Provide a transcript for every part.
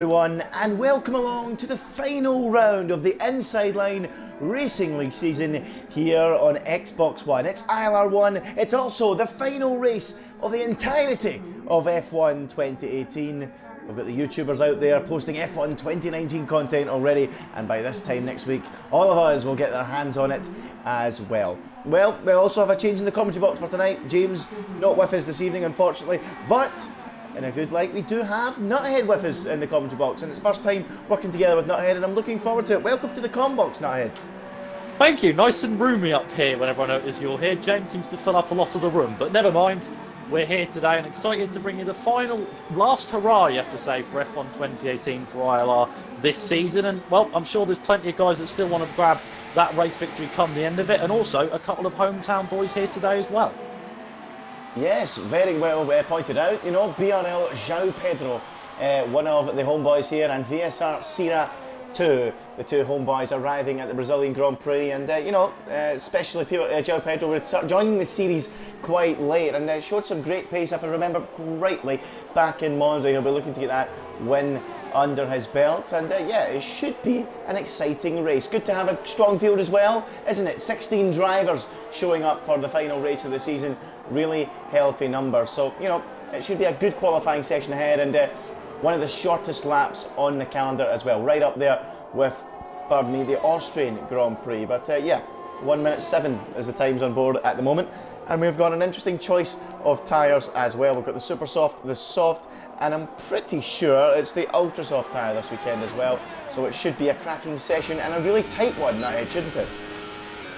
Everyone, and welcome along to the final round of the Inside Line Racing League season here on Xbox One. It's ILR1, it's also the final race of the entirety of F1 2018. We've got the YouTubers out there posting F1 2019 content already, and by this time next week, all of us will get their hands on it as well. Well, we also have a change in the commentary box for tonight. James not with us this evening, unfortunately, but in a good light, we do have Nuthead with us in the commentary box, and it's the first time working together with Nuthead, and I'm looking forward to it. Welcome to the com box, Nuthead. Thank you. Nice and roomy up here whenever I notice you're here. James seems to fill up a lot of the room, but never mind. We're here today and excited to bring you the final, last hurrah, you have to say, for F1 2018 for ILR this season. And, well, I'm sure there's plenty of guys that still want to grab that race victory come the end of it, and also a couple of hometown boys here today as well. Yes, very well pointed out. You know, BRL João Pedro, one of the homeboys here, and VSR Sira 2, the two homeboys arriving at the Brazilian Grand Prix. And, you know, especially João Pedro joining the series quite late and showed some great pace, if I remember correctly, back in Monza. He'll be looking to get that win under his belt, and yeah, it should be an exciting race. Good to have a strong field as well, isn't it? 16 drivers showing up for the final race of the season. Really healthy numbers, so you know it should be a good qualifying session ahead, and one of the shortest laps on the calendar as well, right up there with, pardon me, the Austrian Grand Prix. But yeah, 1:07 is the times on board at the moment, and we've got an interesting choice of tyres as well. We've got the super soft, the soft, and I'm pretty sure it's the ultra soft tyre this weekend as well, so it should be a cracking session and a really tight one, shouldn't it?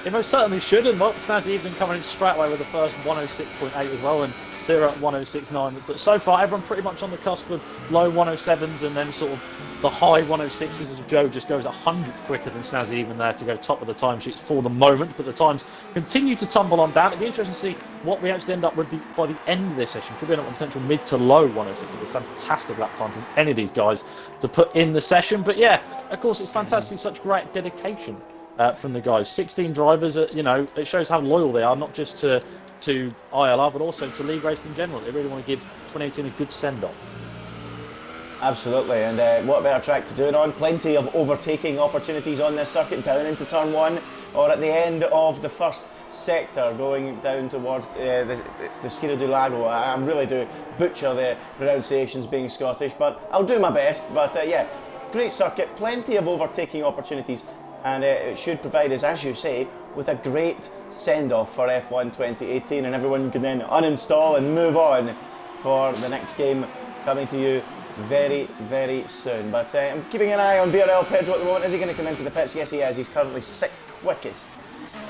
It most certainly should, and well, Snazzy even coming in straight away with the first 106.8 as well, and Sierra at 106.9. But so far, everyone pretty much on the cusp of low 107s and then sort of the high 106s, as Joe just goes 100th quicker than Snazzy even there to go top of the timesheets for the moment. But the times continue to tumble on down. It'd be interesting to see what we actually end up with by the end of this session. Could be up on potential mid to low 106. It'd be a fantastic lap time from any of these guys to put in the session. But yeah, of course, it's fantastic, such great dedication from the guys. 16 drivers, you know, it shows how loyal they are, not just to ILR, but also to league racing in general. They really want to give 2018 a good send-off. Absolutely, and what better track to do it on? Plenty of overtaking opportunities on this circuit, down into turn one, or at the end of the first sector, going down towards the Sierra do Lago. I really do butcher the pronunciations being Scottish, but I'll do my best. But yeah, great circuit, plenty of overtaking opportunities, and it should provide us, as you say, with a great send-off for F1 2018, and everyone can then uninstall and move on for the next game coming to you very, very soon. But I'm keeping an eye on BRL Pedro at the moment. Is he going to come into the pits? Yes, he is. He's currently 6th quickest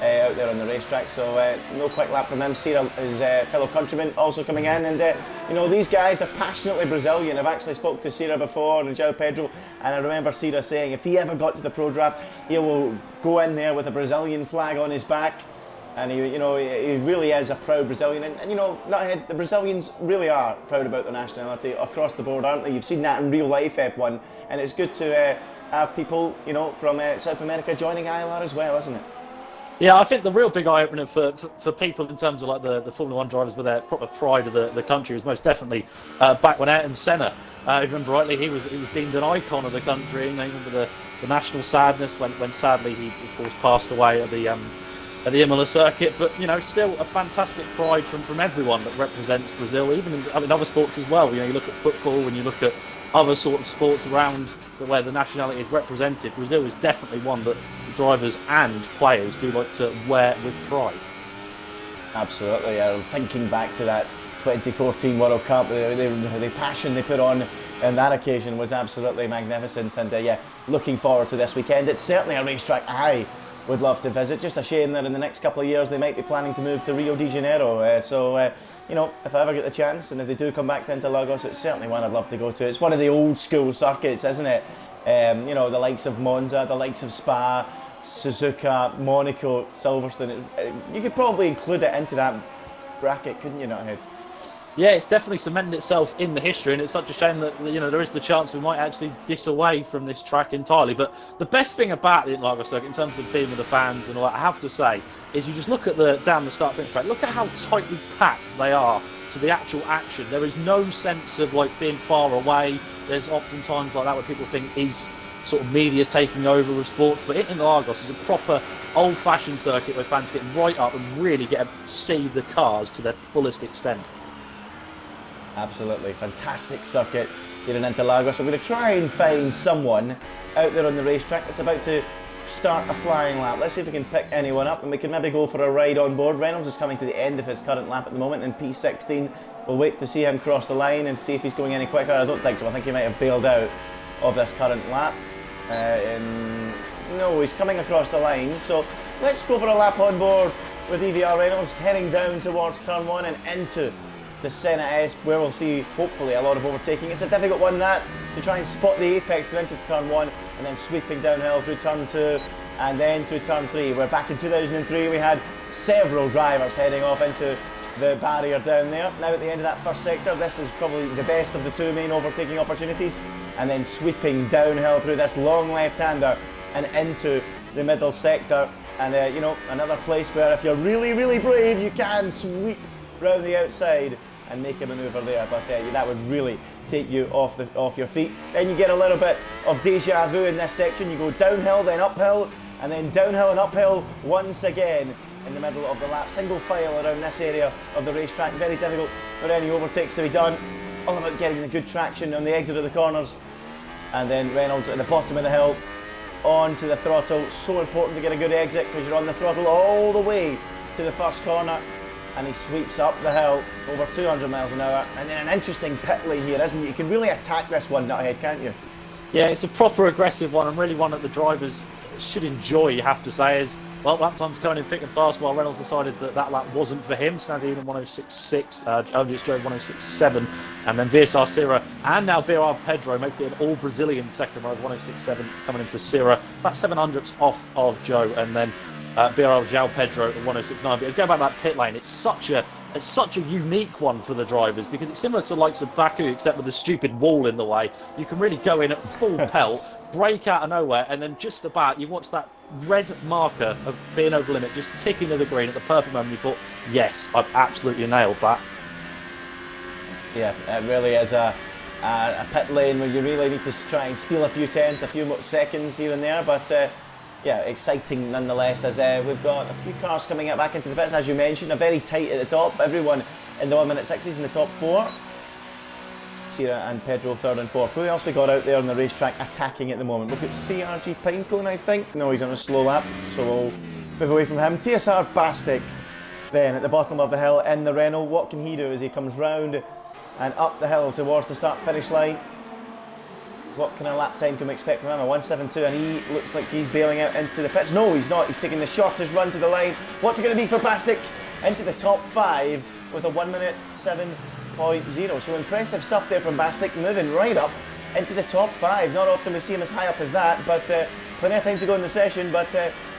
out there on the racetrack, so no quick lap from him. Cyril, his fellow countryman, also coming in, and you know, these guys are passionately Brazilian. I've actually spoke to Cyril before, and João Pedro, and I remember Cyril saying if he ever got to the pro draft, he will go in there with a Brazilian flag on his back, and he really is a proud Brazilian, and you know, the Brazilians really are proud about their nationality across the board, aren't they? You've seen that in real life F1, and it's good to have people, you know, from South America joining ILR as well, isn't it? Yeah, I think the real big eye-opener for people in terms of like the Formula 1 drivers with their proper pride of the country was most definitely back when Ayrton Senna, if you remember rightly, he was deemed an icon of the country, and you remember the national sadness when sadly he of course passed away at the Imola circuit. But you know, still a fantastic pride from everyone that represents Brazil, even in other sports as well. You know, you look at football, when you look at other sort of sports around where the nationality is represented, Brazil is definitely one that drivers and players do like to wear with pride. Absolutely. Thinking back to that 2014 World Cup, the passion they put on that occasion was absolutely magnificent, and yeah, looking forward to this weekend. It's certainly a racetrack I would love to visit. Just a shame that in the next couple of years they might be planning to move to Rio de Janeiro, so you know, if I ever get the chance, and if they do come back to Interlagos, it's certainly one I'd love to go to. It's one of the old school circuits, isn't it? You know, the likes of Monza, the likes of Spa, Suzuka, Monaco, Silverstone. You could probably include it into that bracket, couldn't you, Nuthead? Yeah, it's definitely cemented itself in the history, and it's such a shame that, you know, there is the chance we might actually disaway from this track entirely. But the best thing about the IndyILR circuit, in terms of being with the fans and all that, I have to say, is you just look at down the start finish track. Look at how tightly packed they are to the actual action. There is no sense of like being far away. There's often times like that where people think is sort of media taking over with sports, but Interlagos is a proper old-fashioned circuit where fans get right up and really get to see the cars to their fullest extent. Absolutely fantastic circuit here in Interlagos. I'm going to try and find someone out there on the racetrack that's about to start a flying lap. Let's see if we can pick anyone up and we can maybe go for a ride on board. Reynolds is coming to the end of his current lap at the moment in P16. We'll wait to see him cross the line and see if he's going any quicker. I don't think so. I think he might have bailed out of this current lap. No, he's coming across the line. So let's go for a lap on board with EVR Reynolds, heading down towards turn 1 and into the Senna S, where we'll see hopefully a lot of overtaking. It's a difficult one, that, to try and spot the apex going into turn 1 and then sweeping downhill through turn 2 and then through turn 3. Where back in 2003 we had several drivers heading off into the barrier down there. Now at the end of that first sector, this is probably the best of the two main overtaking opportunities, and then sweeping downhill through this long left-hander and into the middle sector. And you know, another place where if you're really, really brave, you can sweep round the outside and make a manoeuvre there, but that would really take you off your feet. Then you get a little bit of deja vu in this section. You go downhill, then uphill, and then downhill and uphill once again in the middle of the lap. Single file around this area of the racetrack. Very difficult for any overtakes to be done. All about getting the good traction on the exit of the corners. And then Reynolds at the bottom of the hill, onto the throttle. So important to get a good exit because you're on the throttle all the way to the first corner. And he sweeps up the hill over 200 miles an hour. And then an interesting pit lane here, isn't it? You can really attack this one nuthead, can't you? Yeah, it's a proper aggressive one, and really one that the drivers should enjoy, you have to say. Is, well, lap time's coming in thick and fast, while Reynolds decided that that lap wasn't for him. Snazzy in 106.6, Jones drove 106.7, and then VSR Sierra and now BR Pedro makes it an all-Brazilian second row, 106.7 coming in for Sierra. About 700ths off of Joe, and then BRL João Pedro at 106.9. But go back to that pit lane, it's such a unique one for the drivers, because it's similar to the likes of Baku, except with the stupid wall in the way. You can really go in at full pelt, break out of nowhere, and then just about you watch that red marker of being over limit just ticking to the green at the perfect moment. You thought, yes, I've absolutely nailed that. Yeah, it really is a pit lane where you really need to try and steal a few tenths, a few seconds here and there, but yeah, exciting nonetheless, as we've got a few cars coming out back into the pits, as you mentioned. Are very tight at the top. Everyone in the 1 minute 60s in the top 4. Sierra and Pedro 3rd and 4th. Who else we got out there on the racetrack attacking at the moment? We've got CRG Pinecone, I think. No, he's on a slow lap, so we'll move away from him. TSR Bastic then at the bottom of the hill in the Renault. What can he do as he comes round and up the hill towards the start finish line? What kind of lap time can we expect from him? A 1:72, and he looks like he's bailing out into the pits. No, he's not. He's taking the shortest run to the line. What's it going to be for Bastic? Into the top 5 with a 1 minute 7.0. So impressive stuff there from Bastic, moving right up into the top 5. Not often we see him as high up as that, but plenty of time to go in the session. But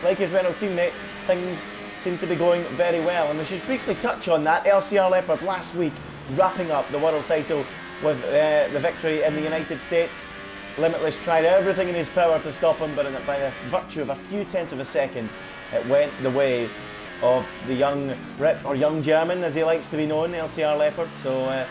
like his Renault teammate, things seem to be going very well. And we should briefly touch on that. LCR Leopard last week wrapping up the world title with the victory in the United States. Limitless tried everything in his power to stop him, but by the virtue of a few tenths of a second, it went the way of the young Brit, or young German as he likes to be known, the LCR Leopard. So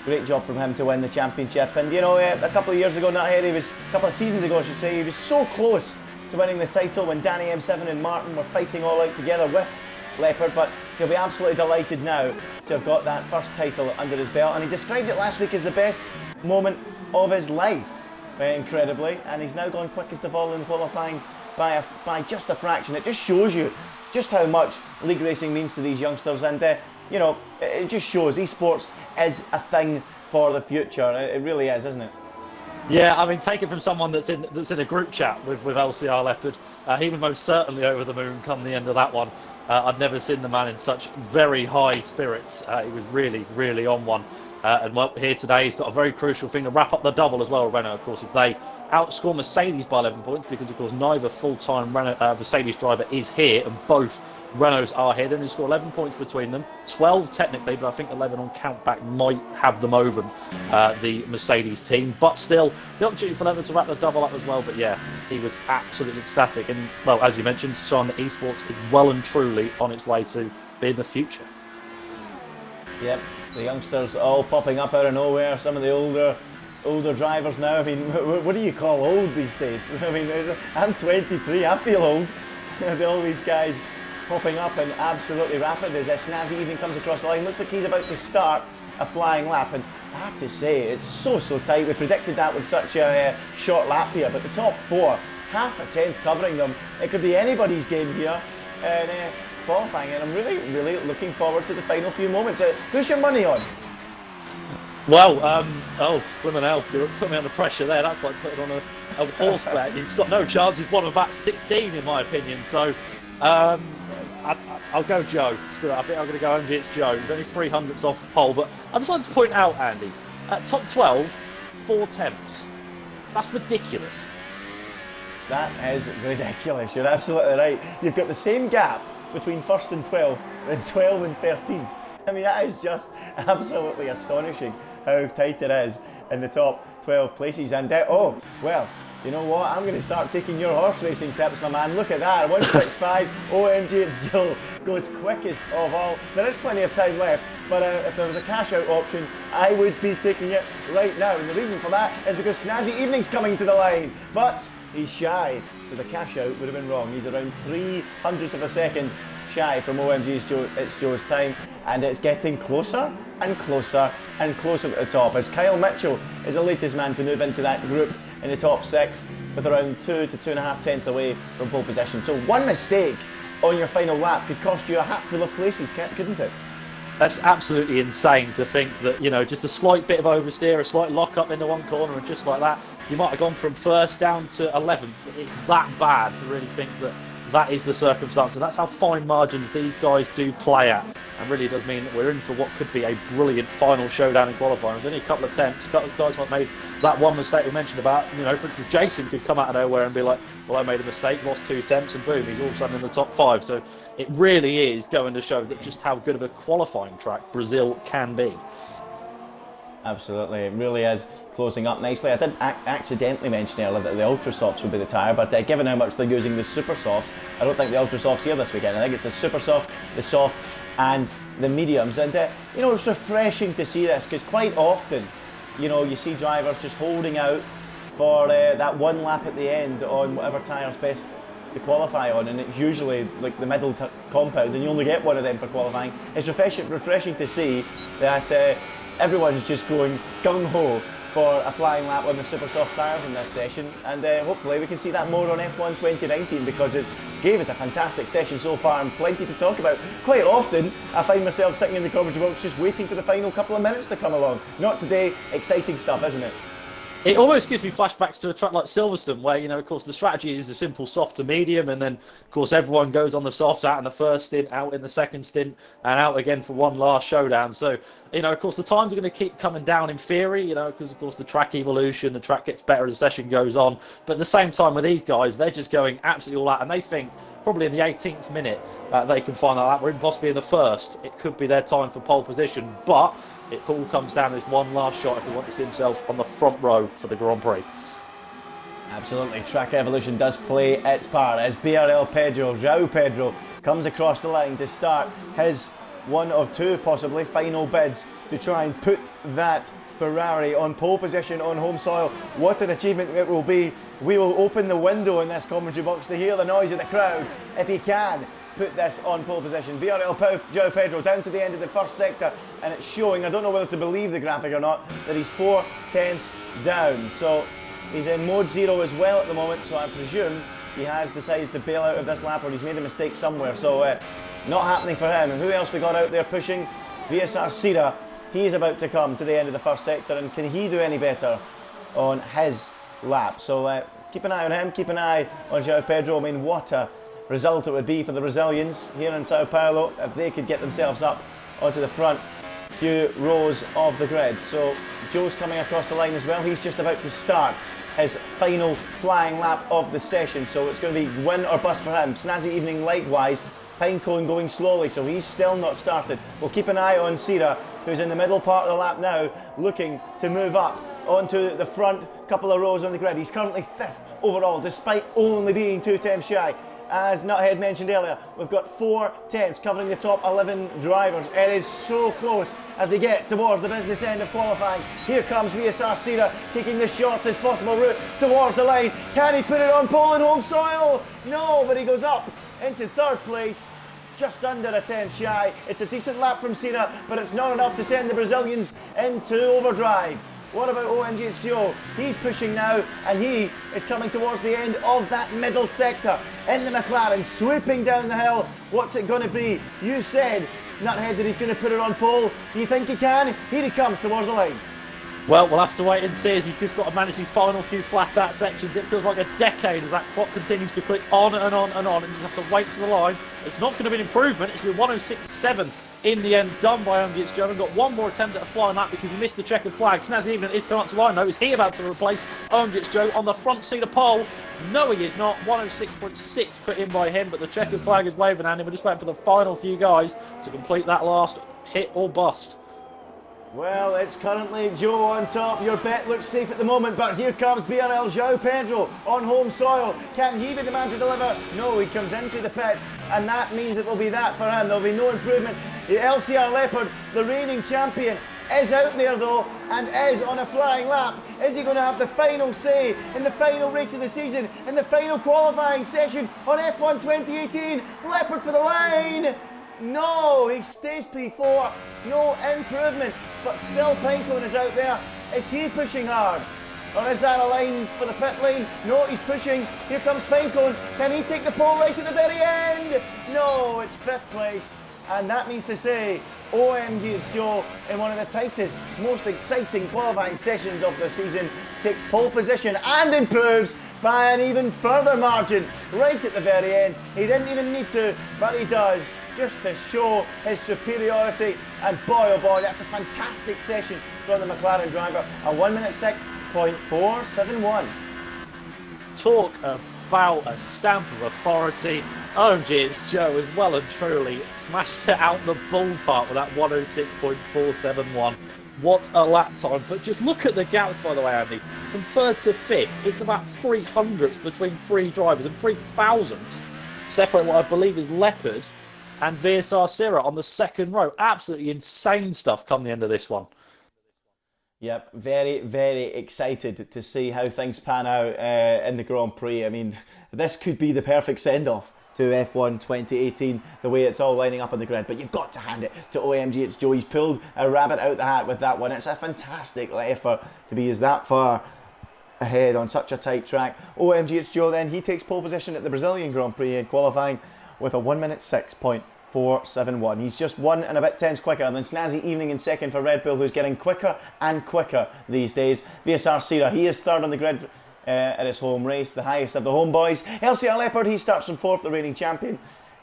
great job from him to win the championship. And you know, a couple of years ago, a couple of seasons ago I should say, he was so close to winning the title when Danny M7 and Martin were fighting all out together with Leopard, but he'll be absolutely delighted now to have got that first title under his belt. And he described it last week as the best moment of his life. Incredibly, and he's now gone quickest of all in qualifying by just a fraction. It just shows you just how much league racing means to these youngsters, and you know, it just shows esports is a thing for the future. It really is, isn't it? Yeah, I mean, take it from someone that's in a group chat with LCR Leopard. He was most certainly over the moon come the end of that one. I'd never seen the man in such very high spirits. He was really, really on one. And well, here today, he's got a very crucial thing to wrap up the double as well, Renault. Of course, if they outscore Mercedes by 11 points, because of course neither full-time Mercedes driver is here, and both Renaults are here, then they score 11 points between them. 12 technically, but I think 11 on countback might have them over the Mercedes team. But still, the opportunity for them to wrap the double up as well. But yeah, he was absolutely ecstatic. And well, as you mentioned, Son Esports is well and truly on its way to being the future. Yep, The youngsters all popping up out of nowhere. Some of the older drivers now. I mean, what do you call old these days? I mean, I'm 23. I feel old. All these guys popping up and absolutely rapid as Snazzy Evening comes across the line. Looks like he's about to start a flying lap, and I have to say, it's so tight. We predicted that with such a short lap here, but the top four, half a tenth covering them. It could be anybody's game here in qualifying, and I'm really looking forward to the final few moments. Who's your money on? Well, oh, blimmin' hell, you put me under pressure there. That's like putting on a horse bet. He's got no chance. He's won about 16, in my opinion. So, I'll go Joe. Screw it. I think I'm going to go MG's Joe. He's only 300ths off the pole. But I just like to point out, Andy, top 12, 4 temps. That's ridiculous. That is ridiculous. You're absolutely right. You've got the same gap between first and 12th than 12 and 13th. I mean, that is just absolutely astonishing how tight it is in the top 12 places. And oh, well, you know what? I'm going to start taking your horse racing tips, my man. Look at that, 165. OMG, it's Joe goes quickest of all. There is plenty of time left, but if there was a cash out option, I would be taking it right now. And the reason for that is because Snazzy Evening's coming to the line, but he's shy. So the cash out would have been wrong. He's around 300ths of a second shy from OMG's Joe. It's Joe's time, and it's getting closer and closer and closer to the top as Kyle Mitchell is the latest man to move into that group in the top 6 with around 2 to 2.5 tenths away from pole position. So one mistake on your final lap could cost you a hatful of places, couldn't it? That's absolutely insane to think that, you know, just a slight bit of oversteer, a slight lock up in the one corner, and just like that, you might have gone from first down to 11th. It's that bad to really think that that is the circumstance, and that's how fine margins these guys do play at. And really does mean that we're in for what could be a brilliant final showdown in qualifying. There's only a couple of attempts. Guys might have made that one mistake we mentioned about, you know, for instance, Jason could come out of nowhere and be like, well, I made a mistake, lost 2 attempts, and boom, he's all of a sudden in the top 5. So it really is going to show that just how good of a qualifying track Brazil can be. Absolutely, it really is closing up nicely. I did accidentally mention earlier that the Ultra Softs would be the tyre, but given how much they're using the Super Softs, I don't think the Ultra Softs here this weekend. I think it's the Super Soft, the Soft, and the Mediums. And you know, it's refreshing to see this, because quite often, you know, you see drivers just holding out for that one lap at the end on whatever tyre's best to qualify on, and it's usually like the middle compound, and you only get one of them for qualifying. It's refreshing to see that everyone's just going gung-ho for a flying lap on the super soft tyres in this session, and hopefully we can see that more on F1 2019, because it gave us a fantastic session so far and plenty to talk about. Quite often I find myself sitting in the commentary box just waiting for the final couple of minutes to come along. Not today. Exciting stuff, isn't it? It almost gives me flashbacks to a track like Silverstone, where, you know, of course, the strategy is a simple soft to medium, and then, of course, everyone goes on the softs out in the first stint, out in the second stint, and out again for one last showdown. So, you know, of course, the times are going to keep coming down in theory, you know, because, of course, the track evolution, the track gets better as the session goes on. But at the same time with these guys, they're just going absolutely all out, and they think probably in the 18th minute they can find that lap. We're possibly in the first. It could be their time for pole position, but it all comes down to this one last shot if he wants to see himself on the front row for the Grand Prix. Absolutely, track evolution does play its part as BRL Pedro, João Pedro, comes across the line to start his one of 2 possibly final bids to try and put that Ferrari on pole position on home soil. What an achievement it will be. We will open the window in this commentary box to hear the noise of the crowd if he can put this on pole position. BRL João Pedro down to the end of the first sector, and it's showing, I don't know whether to believe the graphic or not, that he's 4 tenths down. So he's in mode 0 as well at the moment, so I presume he has decided to bail out of this lap, or he's made a mistake somewhere. So not happening for him. And who else we got out there pushing? VSR Sira. He's about to come to the end of the first sector, and can he do any better on his lap? So keep an eye on him, keep an eye on João Pedro. I mean, what a result it would be for the Brazilians here in Sao Paulo if they could get themselves up onto the front few rows of the grid. So Joe's coming across the line as well. He's just about to start his final flying lap of the session, so it's going to be win or bust for him. Snazzy Evening likewise. Pinecone going slowly, so he's still not started. We'll keep an eye on Sira, who's in the middle part of the lap now, looking to move up onto the front couple of rows on the grid. He's currently 5th overall, despite only being 2 tenths shy. as Nuthead mentioned earlier, we've got 4 temps covering the top 11 drivers. It is so close as we get towards the business end of qualifying. Here comes VSR Sira taking the shortest possible route towards the line. Can he put it on pole and home soil? No, but he goes up into 3rd place, just under a tenth shy. It's a decent lap from Sira, but it's not enough to send the Brazilians into overdrive. What about OMGHO? He's pushing now, and he is coming towards the end of that middle sector in the McLaren, sweeping down the hill. What's it going to be? You said, Nuthead, that he's going to put it on pole. Do you think he can? Here he comes towards the line. Well, we'll have to wait and see as he's just got to manage these final few flat-out sections. It feels like a decade as that clock continues to click on and on and on, and you have to wait to the line. It's not going to be an improvement. It's going to be 106.7 in the end, done by OMGHO, and got one more attempt at a flying lap because he missed the checkered flag. Snazzy even is coming up to line though. Is he about to replace OMGHO on the front seat of pole? No, he is not. 106.6 put in by him, but the checkered flag is waving, and we're just waiting for the final few guys to complete that last hit or bust. Well, it's currently Joe on top. Your bet looks safe at the moment, but here comes BRL João Pedro on home soil. Can he be the man to deliver? No, he comes into the pits, and that means it will be that for him. There'll be no improvement. The LCR Leopard, the reigning champion, is out there though, and is on a flying lap. Is he going to have the final say in the final race of the season, in the final qualifying session on F1 2018? Leopard for the line. No, he stays P4, no improvement, but still Pinecone is out there. Is he pushing hard? Or is that a line for the pit lane? No, he's pushing. Here comes Pinecone. Can he take the pole right to the very end? No, it's 5th place. And that means to say, OMG, it's Joe in one of the tightest, most exciting qualifying sessions of the season, takes pole position and improves by an even further margin right at the very end. He didn't even need to, but he does, just to show his superiority. And boy, oh boy, that's a fantastic session from the McLaren driver. A 1:06.471. Talk about a stamp of authority. OMGHO is well and truly smashed it out the ballpark with that 1:06.471. What a lap time. But just look at the gaps, by the way, Andy. From 3rd to 5th, it's about 300ths between 3 drivers and 3,000 separate what I believe is Leopard and VSR Sira on the 2nd row. Absolutely insane stuff come the end of this one. Yep, very, very excited to see how things pan out in the Grand Prix. I mean, this could be the perfect send-off to F1 2018, the way it's all lining up on the grid. But you've got to hand it to OMGHO. He's pulled a rabbit out the hat with that one. It's a fantastic effort to be as that far ahead on such a tight track. OMGHO then, he takes pole position at the Brazilian Grand Prix in qualifying with a 1:06.471. He's just 1 and a bit tenths quicker than Snazzy Evening in 2nd for Red Bull, who's getting quicker and quicker these days. VSR Sira, he is 3rd on the grid at his home race, the highest of the home boys. LCR Leopard, he starts from 4th, the reigning champion.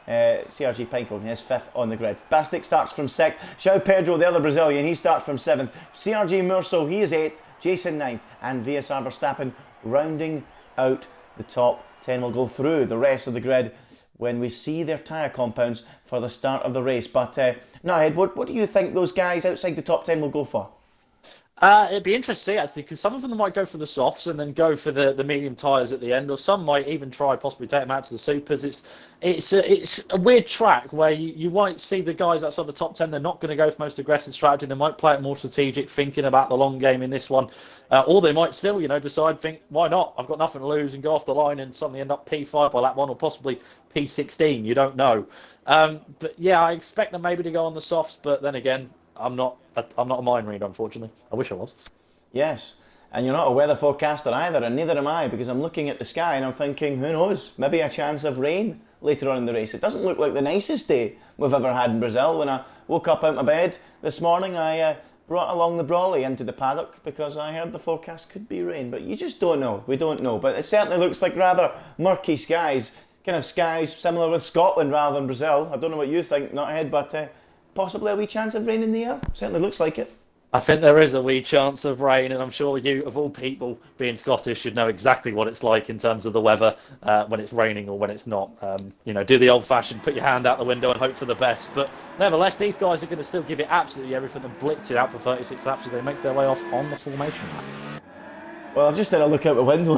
CRG Pinecone, he is 5th on the grid. Bastic starts from 6th. João Pedro, the other Brazilian, he starts from 7th. CRG Murso, he is 8th. Jason 9th. And VSR Verstappen rounding out the top 10. We'll go through the rest of the grid when we see their tyre compounds for the start of the race. But, Ed, what do you think those guys outside the top 10 will go for? It'd be interesting, actually, because some of them might go for the softs and then go for the medium tyres at the end, or some might even try possibly take them out to the supers. It's a weird track where you might see the guys outside the top 10, they're not going to go for most aggressive strategy. They might play it more strategic, thinking about the long game in this one. Or they might still, think, why not? I've got nothing to lose, and go off the line and suddenly end up P5 by lap 1 or possibly P16. You don't know. But yeah, I expect them maybe to go on the softs, but then again, I'm not a mind reader, unfortunately. I wish I was. Yes, and you're not a weather forecaster either, and neither am I, because I'm looking at the sky and I'm thinking, who knows, maybe a chance of rain later on in the race. It doesn't look like the nicest day we've ever had in Brazil. When I woke up out of my bed this morning, I brought along the brolly into the paddock because I heard the forecast could be rain, but you just don't know. We don't know, but it certainly looks like rather murky skies, kind of skies similar with Scotland rather than Brazil. I don't know what you think, Nuthead, but possibly a wee chance of rain in the air. Certainly looks like it. I think there is a wee chance of rain, and I'm sure you, of all people, being Scottish, should know exactly what it's like in terms of the weather when it's raining or when it's not. Do the old-fashioned, put your hand out the window and hope for the best. But nevertheless, these guys are going to still give it absolutely everything and blitz it out for 36 laps as they make their way off on the formation lap. Well, I've just had a look out the window.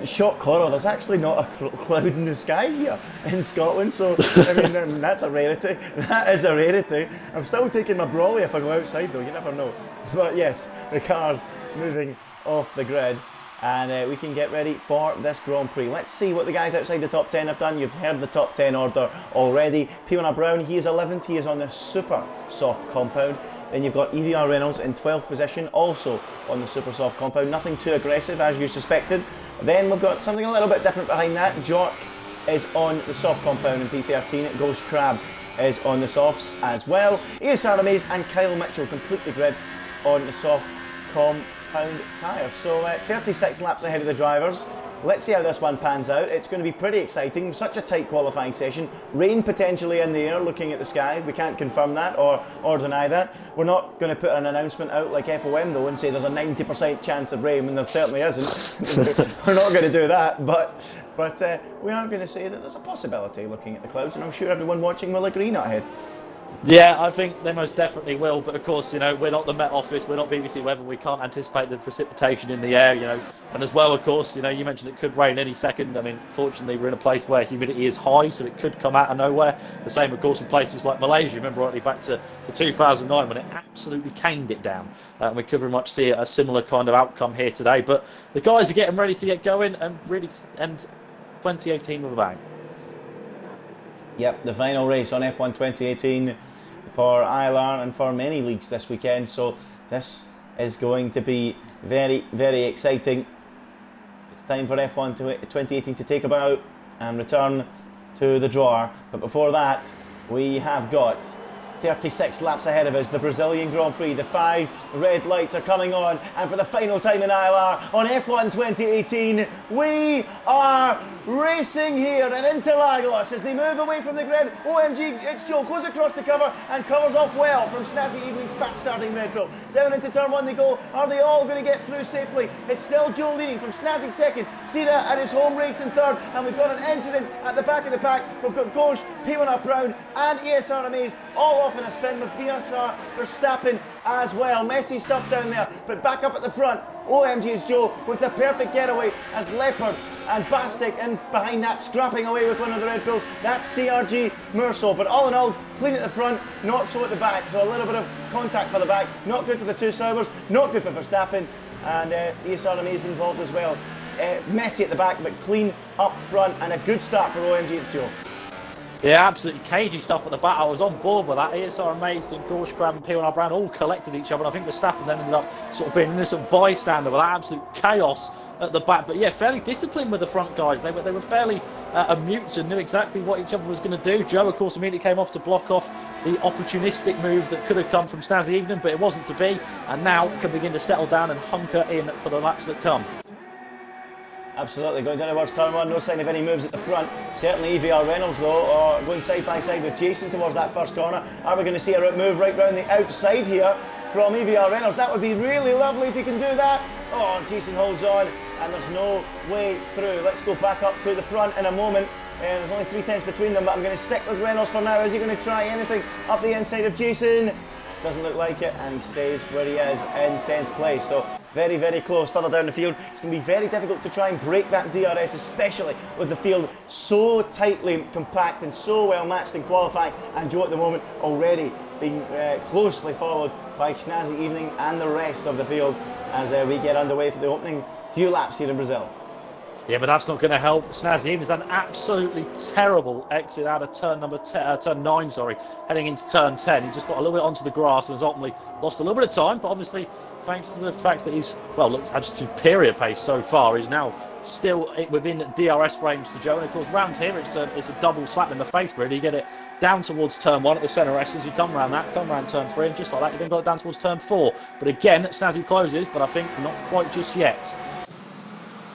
Shock horror, there's actually not a cloud in the sky here in Scotland, so I mean, that's a rarity. That is a rarity. I'm still taking my brolly if I go outside though, you never know. But yes, the car's moving off the grid, and we can get ready for this Grand Prix. Let's see what the guys outside the top 10 have done. You've heard the top 10 order already. P1R Brown, he is 11th, he is on the super soft compound. Then you've got EVR Reynolds in 12th position, also on the super soft compound. Nothing too aggressive, as you suspected. Then we've got something a little bit different behind that. Jork is on the soft compound in P13. Ghost Crab is on the softs as well. ESR Amaze and Kyle Mitchell complete the grid on the soft compound tyres. So 36 laps ahead of the drivers. Let's see how this one pans out. It's going to be pretty exciting. Such a tight qualifying session. Rain potentially in the air, looking at the sky. We can't confirm that or deny that. We're not going to put an announcement out like FOM though and say there's a 90% chance of rain when there certainly isn't. We're not going to do that, but we are going to say that there's a possibility looking at the clouds, and I'm sure everyone watching will agree, Nuthead. Yeah, I think they most definitely will, but of course, we're not the Met Office, we're not BBC Weather, we can't anticipate the precipitation in the air, and as well, of course, you mentioned it could rain any second. I mean, fortunately, we're in a place where humidity is high, so it could come out of nowhere. The same, of course, in places like Malaysia. Remember rightly back to 2009 when it absolutely caned it down. We could very much see a similar kind of outcome here today, but the guys are getting ready to get going and really end 2018 with a bang. Yep, the final race on F1 2018 for ILR and for many leagues this weekend, so this is going to be very, very exciting. It's time for F1 2018 to take a bow and return to the drawer, but before that we have got 36 laps ahead of us, the Brazilian Grand Prix. The 5 red lights are coming on, and for the final time in ILR on F1 2018, we are racing here in Interlagos as they move away from the grid. OMG, it's Joe, goes across the cover and covers off well from Snazzy Evening's fast starting Red Bull. Down into turn 1 they go. Are they all going to get through safely? It's still Joe leading from Snazzy second, Cena at his home race in third, and we've got an incident at the back of the pack. We've got Ghosh, P1R Brown and ESR Amaze all off in a spin with VSR Verstappen as well. Messy stuff down there, but back up at the front, OMG is Joe with the perfect getaway as Leopard and Bastic in behind that, scrapping away with one of the Red Bulls. That's CRG Merso, but all in all, clean at the front, not so at the back, so a little bit of contact for the back, not good for the two Saubers, not good for Verstappen, and ESR Amaze involved as well. Messy at the back, but clean up front, and a good start for OMG it's Joe. Yeah, absolutely cagey stuff at the back. I was on board with that. ESR Amaze and Gorsh Crab and P1R Brown all collected each other, and I think Verstappen then ended up sort of being an innocent bystander with absolute chaos at the back. But yeah, fairly disciplined with the front guys. They were fairly mute and knew exactly what each other was going to do. Joe, of course, immediately came off to block off the opportunistic move that could have come from Snazzy Evening, but it wasn't to be, and now can begin to settle down and hunker in for the laps that come. Absolutely, going down towards turn 1, no sign of any moves at the front. Certainly EVR Reynolds though, are going side by side with Jason towards that first corner. Are we going to see a move right round the outside here from EVR Reynolds? That would be really lovely if you can do that. Oh, Jason holds on and there's no way through. Let's go back up to the front in a moment. There's only 3/10 between them, but I'm going to stick with Reynolds for now. Is he going to try anything up the inside of Jason? Doesn't look like it, and he stays where he is in 10th place. So very, very close. Further down the field, it's going to be very difficult to try and break that DRS, especially with the field so tightly compact and so well matched in qualifying. And Joe at the moment already being closely followed by Snazzy Evening and the rest of the field as we get underway for the opening few laps here in Brazil. Yeah, but that's not going to help. Snazzy Evening's an absolutely terrible exit out of turn 9, heading into turn 10. He just got a little bit onto the grass and has ultimately lost a little bit of time, but obviously, thanks to the fact that he's, had superior pace so far, he's now still within DRS range to Joe. And of course, round here, it's a double slap in the face, really. You get it down towards turn 1 at the centre S as you come round turn 3, and just like that, you then got it down towards turn 4. But again, Snazzy closes, but I think not quite just yet.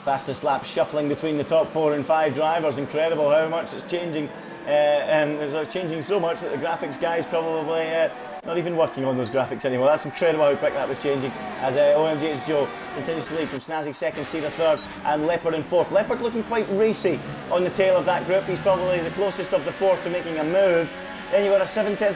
Fastest lap shuffling between the top 4 and 5 drivers. Incredible how much it's changing. It's changing so much that the graphics guys probably not even working on those graphics anymore. That's incredible how quick that was changing. As OMG it's Joe continues to lead from Snazzy second, Cena third, and Leopard in fourth. Leopard looking quite racy on the tail of that group. He's probably the closest of the 4 to making a move. Then you've got a 7/10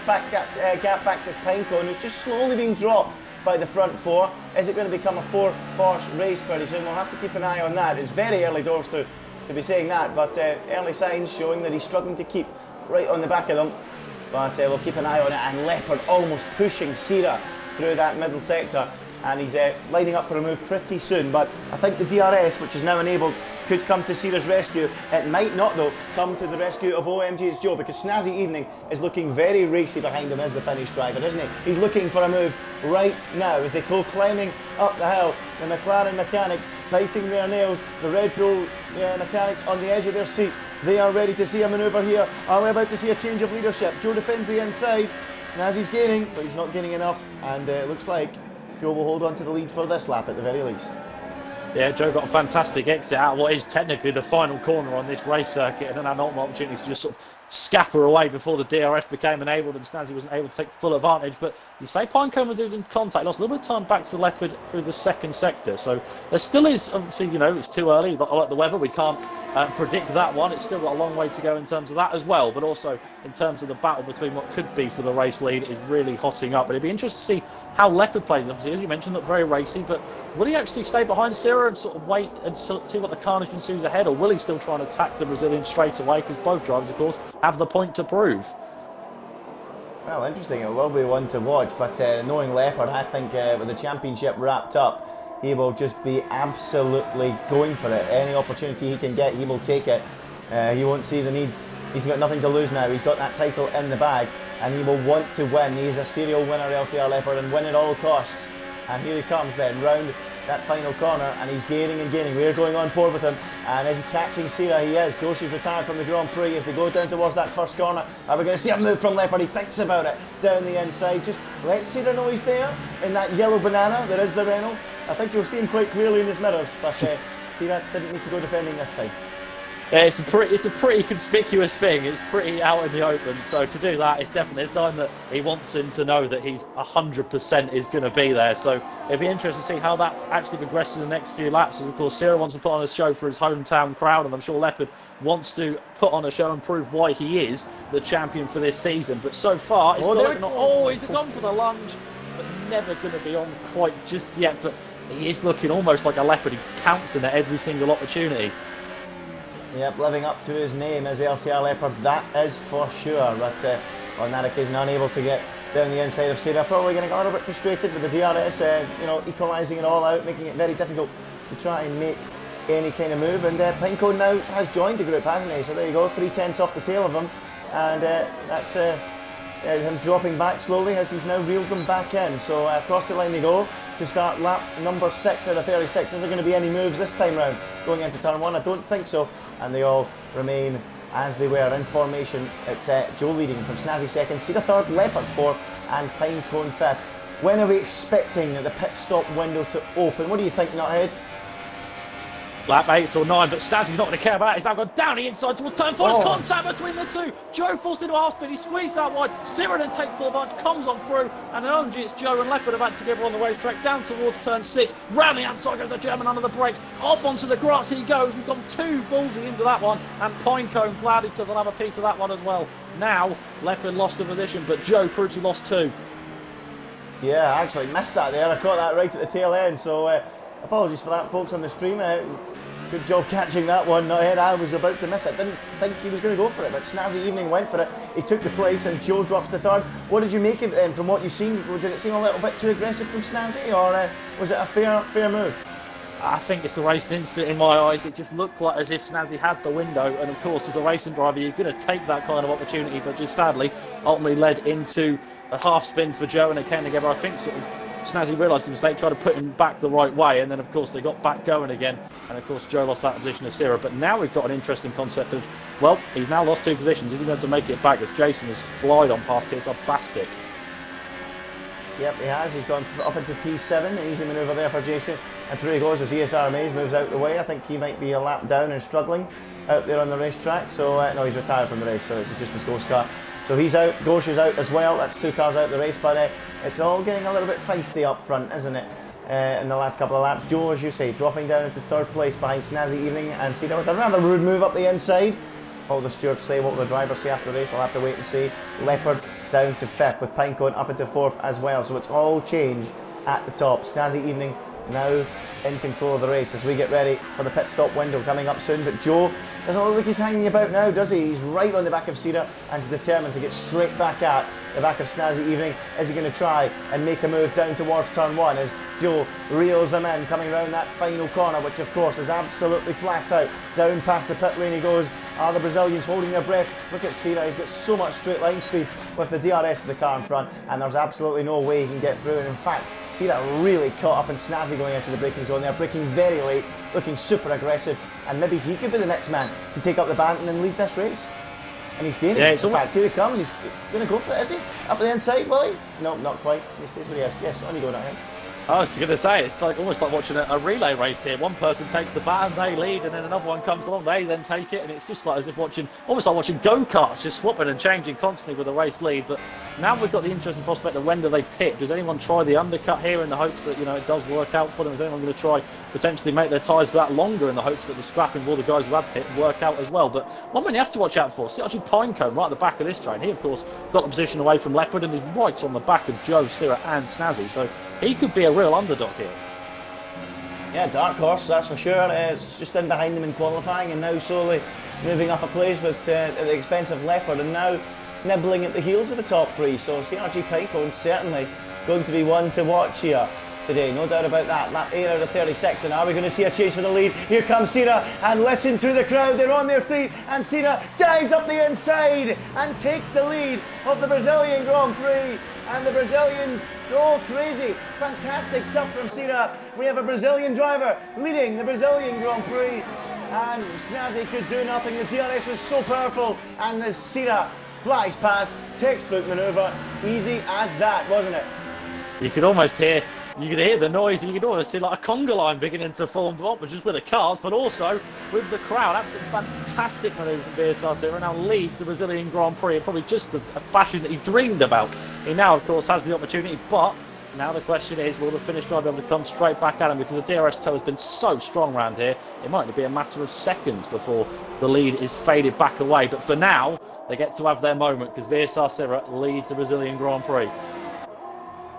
gap back to Pinecone, who's just slowly being dropped by the front four. Is it going to become a 4-horse race pretty soon? We'll have to keep an eye on that. It's very early doors to be saying that, but early signs showing that he's struggling to keep right on the back of them. But we'll keep an eye on it, and Leopard almost pushing Sierra through that middle sector, and he's lining up for a move pretty soon. But I think the DRS, which is now enabled, could come to Sierra's rescue. It might not, though, come to the rescue of OMG's Joe, because Snazzy Evening is looking very racy behind him as the Finnish driver, isn't he? He's looking for a move right now as they go climbing up the hill. The McLaren mechanics biting their nails, the Red Bull mechanics on the edge of their seat. They are ready to see a manoeuvre here. Are we about to see a change of leadership? Joe defends the inside. Snazzy's gaining, but he's not gaining enough, and it looks like Joe will hold on to the lead for this lap at the very least. Yeah, Joe got a fantastic exit out of what is technically the final corner on this race circuit, and then had an opportunity to just sort of scapper away before the DRS became enabled and Snazzy wasn't able to take full advantage. But you say Pinecone was losing contact, lost a little bit of time back to Leopard through the second sector. So there still is, obviously, you know, it's too early. Like the weather, we can't predict that one. It's still got a long way to go in terms of that as well. But also in terms of the battle between what could be for the race lead is really hotting up. But it'd be interesting to see how Leopard plays. Obviously, as you mentioned, look very racy. But will he actually stay behind Sierra and sort of wait and see what the carnage ensues ahead? Or will he still try and attack the Brazilian straight away? Because both drivers, of course, have the point to prove. Well, interesting. It will be one to watch, but knowing Leopard, I think with the championship wrapped up, he will just be absolutely going for it. Any opportunity he can get, he will take it. He won't see the need. He's got nothing to lose now. He's got that title in the bag, and he will want to win. He is a serial winner, LCR Leopard, and win at all costs. And here he comes then, round that final corner, and he's gaining and gaining. We're going on board with him, and is he catching Sierra? He is. Goshi's retired from the Grand Prix as they go down towards that first corner. Are we going to see a move from Leopard? He thinks about it down the inside. Just let Sierra know he's there in that yellow banana. There is the Renault. I think you'll see him quite clearly in his mirrors, but Sierra didn't need to go defending this time. Yeah, it's a pretty conspicuous thing. It's pretty out in the open. So to do that, it's definitely a sign that he wants him to know that he's 100% is going to be there. So it'd be interesting to see how that actually progresses in the next few laps. And of course, Sierra wants to put on a show for his hometown crowd, and I'm sure Leopard wants to put on a show and prove why he is the champion for this season. But so far, it's he's gone for the lunge, but never going to be on quite just yet. But he is looking almost like a Leopard. He's pouncing at every single opportunity. Yep, living up to his name as LCR Leopard, that is for sure. But on that occasion, unable to get down the inside of Sierra. Probably getting a little bit frustrated with the DRS, equalising it all out, making it very difficult to try and make any kind of move. And Pinecone now has joined the group, hasn't he? So there you go, 3/10 off the tail of him. And that's him dropping back slowly as he's now reeled them back in. So across the line they go to start lap number 6 out of 36. Is there going to be any moves this time round going into turn 1? I don't think so. And they all remain as they were in formation. It's Joe leading from Snazzy second, Sierra third, Leopard fourth, and Pinecone fifth. When are we expecting the pit stop window to open? What do you think, Nuthead? Lap 8 or 9, but Snazzy's not going to care about it. He's now gone down the inside towards turn 4. There's contact between the two. Joe forced into half spin. He squeezed out wide. Sierra then takes full advantage, comes on through, and then OMG, it's Joe and Leopard about together on the racetrack down towards turn 6. Round the outside goes the German under the brakes. Off onto the grass he goes. He's gone too ballsy into that one, and Pinecone clouded, so they'll have a piece of that one as well. Now, Leopard lost a position, but Joe crucially lost 2. Yeah, I actually missed that there. I caught that right at the tail end, so apologies for that, folks, on the stream. Good job catching that one. Nuthead, I was about to miss it. Didn't think he was going to go for it, but Snazzy Evening went for it. He took the place, and Joe drops the third. What did you make of it then, from what you've seen? Did it seem a little bit too aggressive from Snazzy, or was it a fair move? I think it's a racing incident in my eyes. It just looked like as if Snazzy had the window, and of course as a racing driver you're going to take that kind of opportunity, but just sadly ultimately led into a half spin for Joe, and it came together. I think sort of Snazzy realised his mistake, tried to put him back the right way, and then of course they got back going again, and of course Joe lost that position to Sierra. But now we've got an interesting concept of, well, he's now lost 2 positions. Is he going to make it back as Jason has flied on past here? Bastic. Yep, he has. He's gone up into P7. An easy manoeuvre there for Jason. And through he goes as ESR Mays moves out of the way. I think he might be a lap down and struggling out there on the racetrack. So, no, he's retired from the race, so this is just his ghost car. So he's out, Ghosh is out as well. That's 2 cars out of the race, but it's all getting a little bit feisty up front, isn't it? In the last couple of laps. Joe, as you say, dropping down into 3rd place behind Snazzy Evening and Sierra with a rather rude move up the inside. What will the stewards say? What will the drivers say after the race? We'll have to wait and see. Leopard down to 5th with Pinecone up into 4th as well. So it's all changed at the top. Snazzy Evening now in control of the race as we get ready for the pit stop window coming up soon. But Joe doesn't look like he's hanging about now, does he? He's right on the back of Sira and he's determined to get straight back at the back of Snazzy Evening. Is he going to try and make a move down towards turn one as Joe reels him in, coming around that final corner, which of course is absolutely flat out. Down past the pit lane he goes. Are the Brazilians holding their breath? Look at Sira, he's got so much straight line speed with the DRS of the car in front, and there's absolutely no way he can get through. And in fact, Sira really caught up in Snazzy going into the braking zone. They're braking very late, looking super aggressive, and maybe he could be the next man to take up the baton and lead this race. And he's gaining. In fact, here he comes. He's going to go for it, is he? Up the inside, will he? No, not quite. He stays where he is. Yes, on you go now. I was going to say, it's like almost like watching a relay race here. One person takes the baton, they lead, and then another one comes along, they then take it, and it's just like as if watching, almost like watching go-karts, just swapping and changing constantly with the race lead. But now we've got the interesting prospect of when do they pit? Does anyone try the undercut here in the hopes that, you know, it does work out for them? Is anyone going to try potentially make their tyres that longer in the hopes that the scrapping of all the guys who have pit work out as well? But one man you have to watch out for, see actually Pinecone right at the back of this train. He of course got the position away from Leopard and is right on the back of Joe, Sira and Snazzy, so he could be a real underdog here. Yeah, dark horse, that's for sure. It's just in behind them in qualifying and now slowly moving up a place with at the expense of Leopard and now nibbling at the heels of the top three. So CRG Pinecone certainly going to be one to watch here today, no doubt about that. Lap 8 out of 36, and are we going to see a chase for the lead? Here comes Sira, and listen to the crowd, they're on their feet, and Sira dives up the inside and takes the lead of the Brazilian Grand Prix, and the Brazilians go crazy. Fantastic stuff from Sira. We have a Brazilian driver leading the Brazilian Grand Prix, and Snazzy could do nothing. The DRS was so powerful, and the Sira flies past. Textbook manoeuvre, easy as that, wasn't it? You could almost hear, you could hear the noise, you could almost see like a conga line beginning to form, not just with the cars, but also with the crowd. Absolutely fantastic manoeuvre from VSR Sira, now leads the Brazilian Grand Prix in probably just a fashion that he dreamed about. He now, of course, has the opportunity, but now the question is, will the Finnish driver be able to come straight back at him? Because the DRS toe has been so strong around here, it might be a matter of seconds before the lead is faded back away. But for now, they get to have their moment because VSR Sira leads the Brazilian Grand Prix.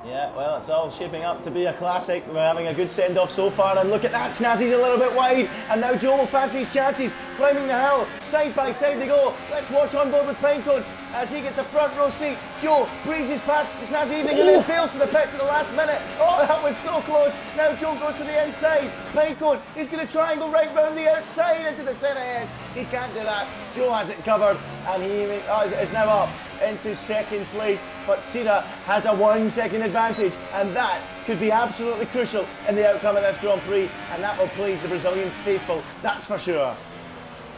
Yeah, well, it's all shaping up to be a classic. We're having a good send-off so far, and look at that, Snazzy's a little bit wide, and now Joe will fancy his chances, climbing the hill, side by side they go. Let's watch on board with Pinecone as he gets a front row seat. Joe breezes past Snazzy Evening and then fails for the pits at the last minute. Oh, that was so close. Now Joe goes to the inside. Pinecone, he's going to triangle right round the outside into the centre S. He can't do that. Joe has it covered, and he is now up into second place, but Sira has a 1 second advantage, and that could be absolutely crucial in the outcome of this Grand Prix, and that will please the Brazilian faithful, that's for sure.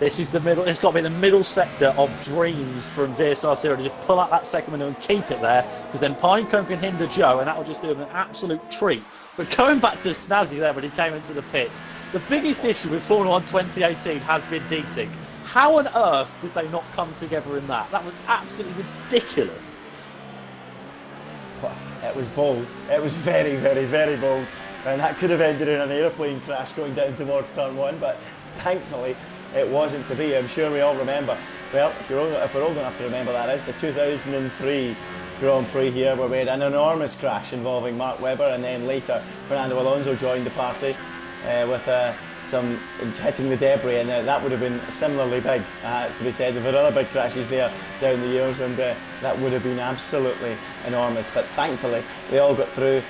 This is the middle, it's got to be the middle sector of dreams from VSR Sira to just pull out that second window and keep it there, because then Pinecone can hinder Joe, and that will just do him an absolute treat. But going back to Snazzy there when he came into the pit, the biggest issue with Formula 1 2018 has been desync. How on earth did they not come together in that? That was absolutely ridiculous. It was bold. It was very, very, very bold. And that could have ended in an aeroplane crash going down towards turn one, but thankfully it wasn't to be. I'm sure we all remember. Well, if we're all going to have to remember that is the 2003 Grand Prix here, where we had an enormous crash involving Mark Webber, and then later Fernando Alonso joined the party with some hitting the debris, and that would have been similarly big. It's to be said, there were other big crashes there down the years, and that would have been absolutely enormous. But thankfully, they all got through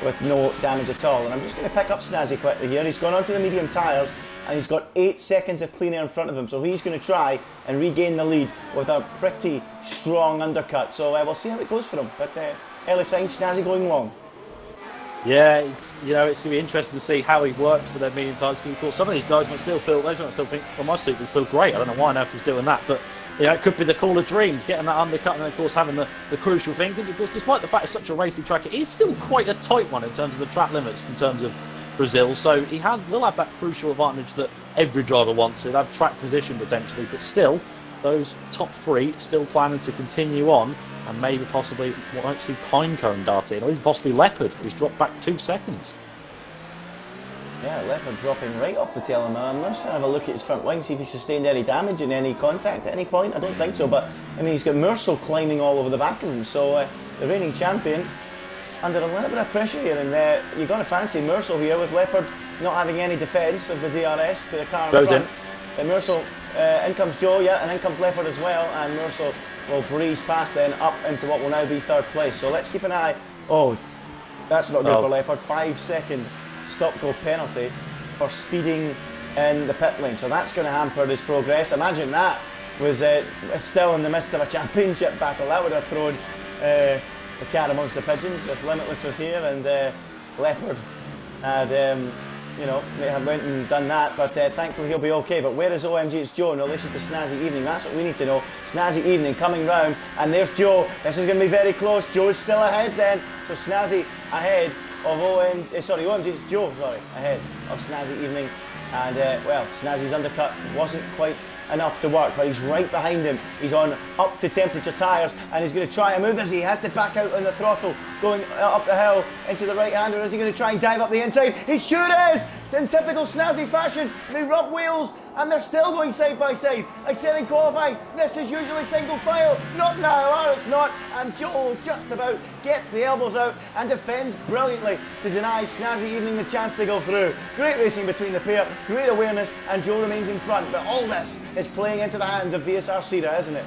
with no damage at all. And I'm just going to pick up Snazzy quickly here. He's gone onto the medium tyres, and he's got 8 seconds of clean air in front of him, so he's going to try and regain the lead with a pretty strong undercut. So we'll see how it goes for him. But early signs, Snazzy going long. Yeah, it's going to be interesting to see how he works with their medium tyres. Because of course, some of these guys might still think, well, my supers feel great. I don't know why on earth he's doing that, but it could be the call of dreams, getting that undercut, and then of course having the crucial thing. Because of course, despite the fact it's such a racy track, it is still quite a tight one in terms of the track limits, in terms of Brazil. So he will have that crucial advantage that every driver wants. He'll have track position potentially, but still, those top three still planning to continue on. And maybe possibly won't see Pinecone dart in, or even possibly Leopard, who's dropped back 2 seconds. Yeah, Leopard dropping right off the tail of him. I'm just going to have a look at his front wing, see if he sustained any damage in any contact at any point. I don't think so, but I mean, he's got Merceau climbing all over the back of him. So the reigning champion under a little bit of pressure here, and you're going to fancy Mersel here with Leopard not having any defence of the DRS to the car in front. And Mersel, in comes Joe, yeah, and in comes Leopard as well, and Mersel will breeze past then up into what will now be third place. So let's keep an eye. Oh, that's not good for Leopard. 5-second stop-go penalty for speeding in the pit lane. So that's going to hamper his progress. Imagine that was still in the midst of a championship battle. That would have thrown the cat amongst the pigeons if Limitless was here and Leopard had, you know, they have went and done that, but thankfully he'll be okay. But where is OMG? It's Joe in relation to Snazzy Evening. That's what we need to know. Snazzy Evening coming round, and there's Joe. This is going to be very close. Joe's still ahead then. So Snazzy ahead of OMG, it's Joe, sorry, ahead of Snazzy Evening. And well, Snazzy's undercut wasn't quite enough to work, but he's right behind him. He's on up to temperature tyres, and he's going to try and move as he has to back out on the throttle going up the hill into the right hander. Is he going to try and dive up the inside? He sure is! In typical Snazzy fashion, they rub wheels and they're still going side by side. I said in qualifying, this is usually single file. Not in ILR, it's not. And Joe just about gets the elbows out and defends brilliantly to deny Snazzy Evening the chance to go through. Great racing between the pair, great awareness, and Joe remains in front. But all this is playing into the hands of VSR Sira, isn't it?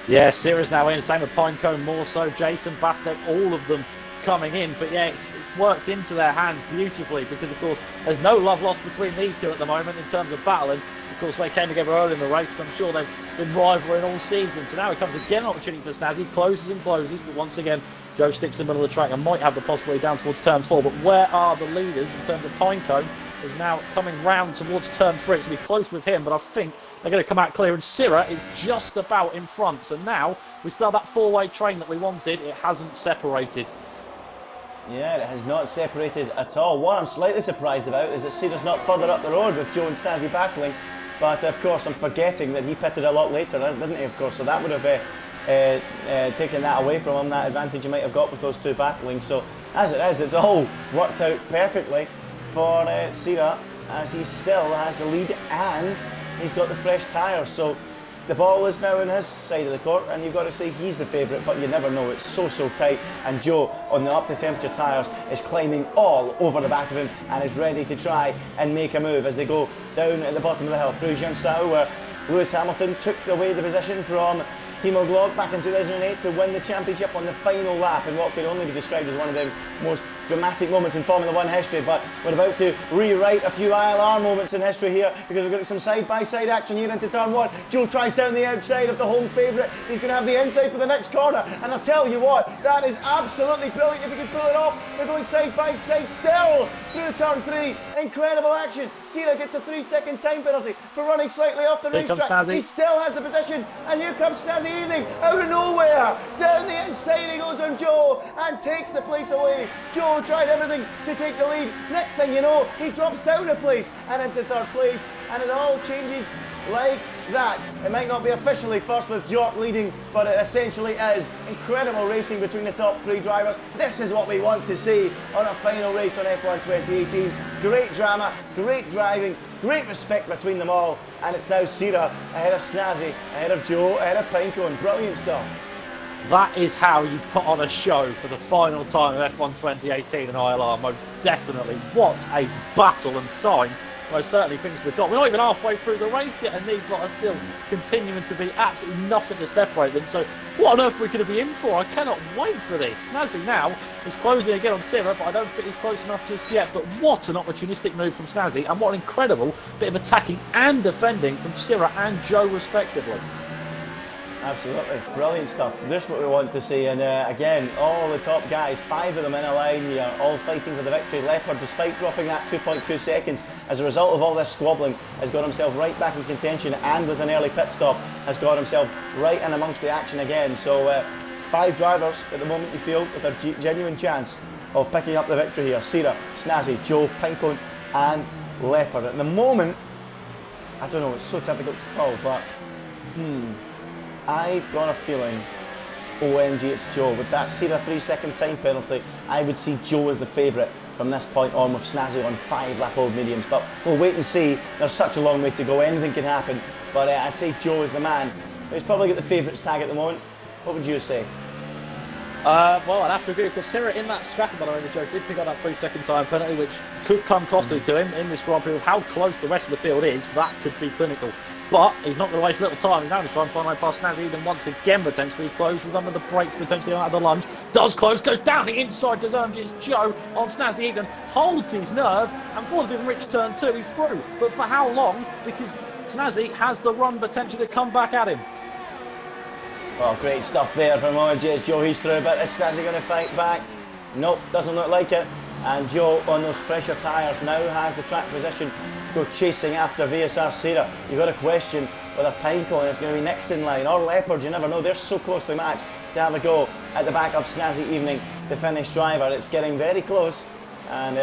Yeah, Sira's now in. Same with Pinecone, more so. Jason, Bastek, all of them coming in, but yeah, it's worked into their hands beautifully, because of course there's no love lost between these two at the moment in terms of battling. Of course they came together early in the race, and I'm sure they've been rivaling all season. So now it comes again an opportunity for Snazzy, closes and closes, but once again Joe sticks in the middle of the track and might have the possibility down towards turn 4. But where are the leaders in terms of Pinecone? Is now coming round towards turn 3. It's going to be close with him, but I think they're going to come out clear, and Sira is just about in front. So now we still have that four-way train that we wanted. It hasn't separated. Yeah, it has not separated at all. What I'm slightly surprised about is that Sira's not further up the road with Joe and Snazzy battling, but of course I'm forgetting that he pitted a lot later, didn't he, of course, so that would have taken that away from him, that advantage he might have got with those two battling. So as it is, it's all worked out perfectly for Sira, as he still has the lead and he's got the fresh tyres. So the ball is now on his side of the court, and you've got to say he's the favourite, but you never know. It's so tight, and Joe on the up to temperature tyres is climbing all over the back of him and is ready to try and make a move as they go down at the bottom of the hill through Jinsao, where Lewis Hamilton took away the position from Timo Glock back in 2008 to win the championship on the final lap in what could only be described as one of the most dramatic moments in Formula 1 history. But we're about to rewrite a few ILR moments in history here, because we've got some side-by-side action here into turn 1. Joe tries down the outside of the home favourite. He's going to have the inside for the next corner, and I'll tell you what, that is absolutely brilliant if he can pull it off. They're going side-by-side still through turn 3. Incredible action. Sira gets a 3-second time penalty for running slightly off the racetrack. He still has the position, and here comes Snazzy Evening out of nowhere. Down the inside he goes on Joe and takes the place away. Joe tried everything to take the lead. Next thing you know, he drops down a place and into third place, and it all changes like that. It might not be officially first with Jock leading, but it essentially is. Incredible racing between the top 3 drivers. This is what we want to see on a final race on F1 2018. Great drama, great driving, great respect between them all, and it's now Sira ahead of Snazzy, ahead of Joe, ahead of Pinecone. Brilliant stuff. That is how you put on a show for the final time of F1 2018 in ILR, most definitely. What a battle and sign. Most certainly things we've got. We're not even halfway through the race yet, and these lot are still continuing to be absolutely nothing to separate them. So what on earth are we going to be in for? I cannot wait for this. Snazzy now is closing again on Sira, but I don't think he's close enough just yet. But what an opportunistic move from Snazzy, and what an incredible bit of attacking and defending from Sira and Joe respectively. Absolutely, brilliant stuff. This is what we want to see, and again, all the top guys, 5 of them in a line here, all fighting for the victory. Leopard, despite dropping that 2.2 seconds, as a result of all this squabbling, has got himself right back in contention, and with an early pit stop, has got himself right in amongst the action again. So 5 drivers at the moment, you feel, with a genuine chance of picking up the victory here. Sira, Snazzy, Joe, Pinecone and Leopard. At the moment, I don't know, it's so difficult to call, but I've got a feeling, OMG, it's Joe. With that Sira 3-second time penalty, I would see Joe as the favourite from this point on, with Snazzy on 5-lap old mediums. But we'll wait and see. There's such a long way to go. Anything can happen. But I'd say Joe is the man. He's probably got the favourites tag at the moment. What would you say? Well, I'd have to agree because Sirra in that scrapping, by the way, Joe did pick up that 3-second time penalty, which could come costly to him in this Grand Prix. With how close the rest of the field is, that could be clinical. But he's not going to waste little time. He's now going to try and find a way past Snazzy even once again, potentially. He closes under the brakes, potentially out of the lunge. Does close, goes down the inside, does It's Joe on Snazzy even, holds his nerve, and before the big rich turn 2, he's through. But for how long? Because Snazzy has the run potential to come back at him. Well, great stuff there from OMG's Joe. He's through, but is Snazzy going to fight back? Nope, doesn't look like it. And Joe, on those fresher tyres, now has the track position to go chasing after VSR Sierra. You've got a question whether Pinecone is going to be next in line, or Leopard, you never know. They're so closely matched to have a go at the back of Snazzy Evening, the Finnish driver. It's getting very close, and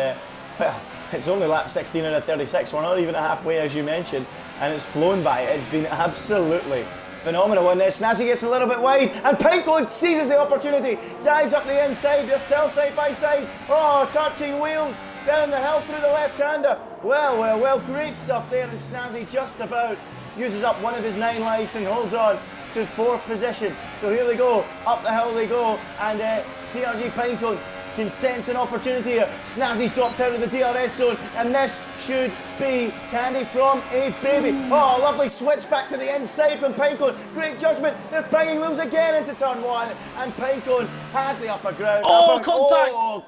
well, it's only lap 16 out of 36. We're not even halfway, as you mentioned, and it's flown by. It's been absolutely phenomenal in this. Snazzy gets a little bit wide, and Pinecone seizes the opportunity, dives up the inside. They're still side by side. Oh, touching wheels down the hill through the left-hander. Well, great stuff there, and Snazzy just about uses up one of his 9 lives and holds on to 4th position. So here they go, up the hill they go, and CRG Pinecone can sense an opportunity here. Snazzy's dropped out of the DRS zone, and this should be candy from a baby. Oh, lovely switch back to the inside from Pinecone. Great judgment. They're banging wheels again into turn 1, and Pinecone has the upper ground. Contact! Oh,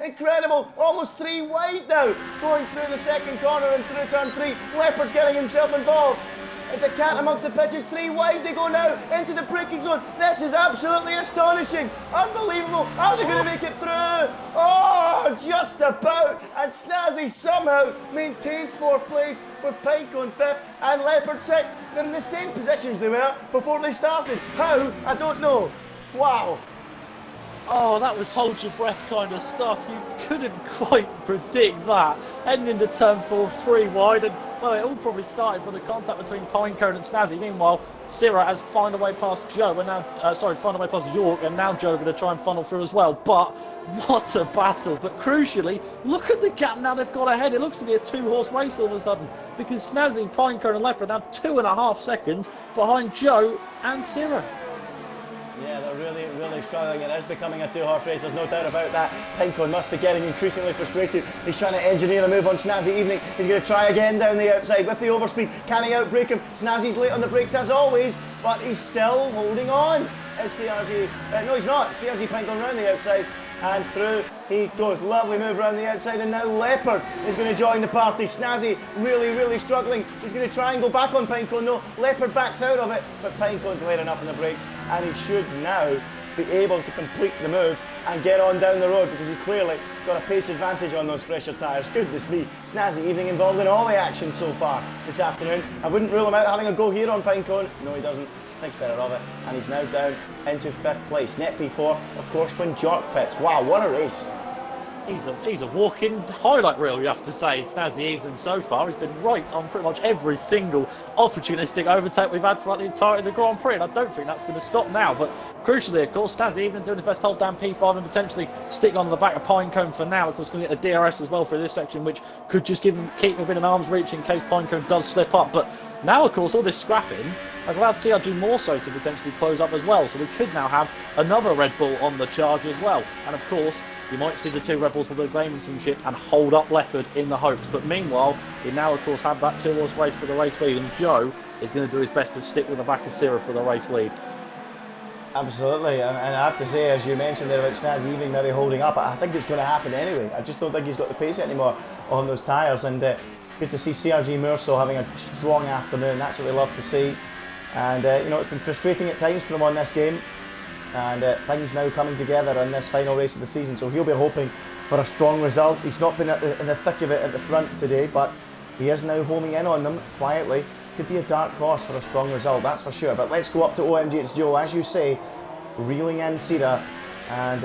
incredible. Almost 3 wide now, going through the second corner and through turn 3. Leopard's getting himself involved. It's a cat amongst the pitches. 3 wide they go now into the braking zone. This is absolutely astonishing. Unbelievable. Are they going to make it through? Oh, just about. And Snazzy somehow maintains 4th place with Pinecone 5th and Leopard 6th. They're in the same positions they were before they started. How? I don't know. Wow. Oh, that was hold your breath kind of stuff. You couldn't quite predict that. Heading into turn 4, 3 wide, and well, it all probably started from the contact between Pinecone and Snazzy. Meanwhile, Sierra has found a way past Joe, and now, found a way past York, and now Joe going to try and funnel through as well. But what a battle! But crucially, look at the gap now they've got ahead. It looks to be a 2-horse race all of a sudden, because Snazzy, Pinecone, and Leopard are now 2.5 seconds behind Joe and Sierra. Yeah, they're really struggling. It is becoming a 2-horse race, there's no doubt about that. Pinecone must be getting increasingly frustrated. He's trying to engineer a move on Snazzy Evening. He's going to try again down the outside with the overspeed. Can he outbrake him? Snazzy's late on the brakes as always, but he's still holding on. Is CRG... no, he's not. CRG Pinecone round the outside and through he goes. Lovely move around the outside, and now Leopard is going to join the party. Snazzy really struggling. He's going to try and go back on Pinecone. No, Leopard backs out of it, but Pinecone's late enough on the brakes, and he should now be able to complete the move and get on down the road, because he's clearly got a pace advantage on those fresher tyres. Goodness me, Snazzy Evening involved in all the action so far this afternoon. I wouldn't rule him out having a go here on Pinecone. No, he doesn't. Thinks better of it, and he's now down into 5th place. Net P4, of course, when Jork pits. Wow, what a race. He's a walk-in highlight reel, you have to say. Snazzy Evening so far. He's been right on pretty much every single opportunistic overtake we've had throughout the entirety of the Grand Prix, and I don't think that's going to stop now. But crucially, of course, Snazzy Evening doing his best to hold down P5 and potentially stick on the back of Pinecone for now. Of course, going to get the DRS as well for this section, which could just keep within an arm's reach in case Pinecone does slip up. But now, of course, all this scrapping has allowed CRG more so to potentially close up as well. So we could now have another Red Bull on the charge as well. And of course, you might see the 2 Red Bulls with the gamesmanship and hold up Leopard in the hopes. But meanwhile, we now, of course, have that 2-horse race for the race lead, and Joe is going to do his best to stick with the back of Sierra for the race lead. Absolutely, and I have to say, as you mentioned there about Snazzy Evening maybe holding up, I think it's going to happen anyway. I just don't think he's got the pace anymore on those tyres, and good to see CRG Murso having a strong afternoon. That's what we love to see. And you know, it's been frustrating at times for him on this game, and things now coming together in this final race of the season, so he'll be hoping for a strong result. He's not been in the thick of it at the front today, but he is now homing in on them quietly. Could be a dark horse for a strong result, that's for sure. But let's go up to OMG's Joe, as you say, reeling in Sierra, and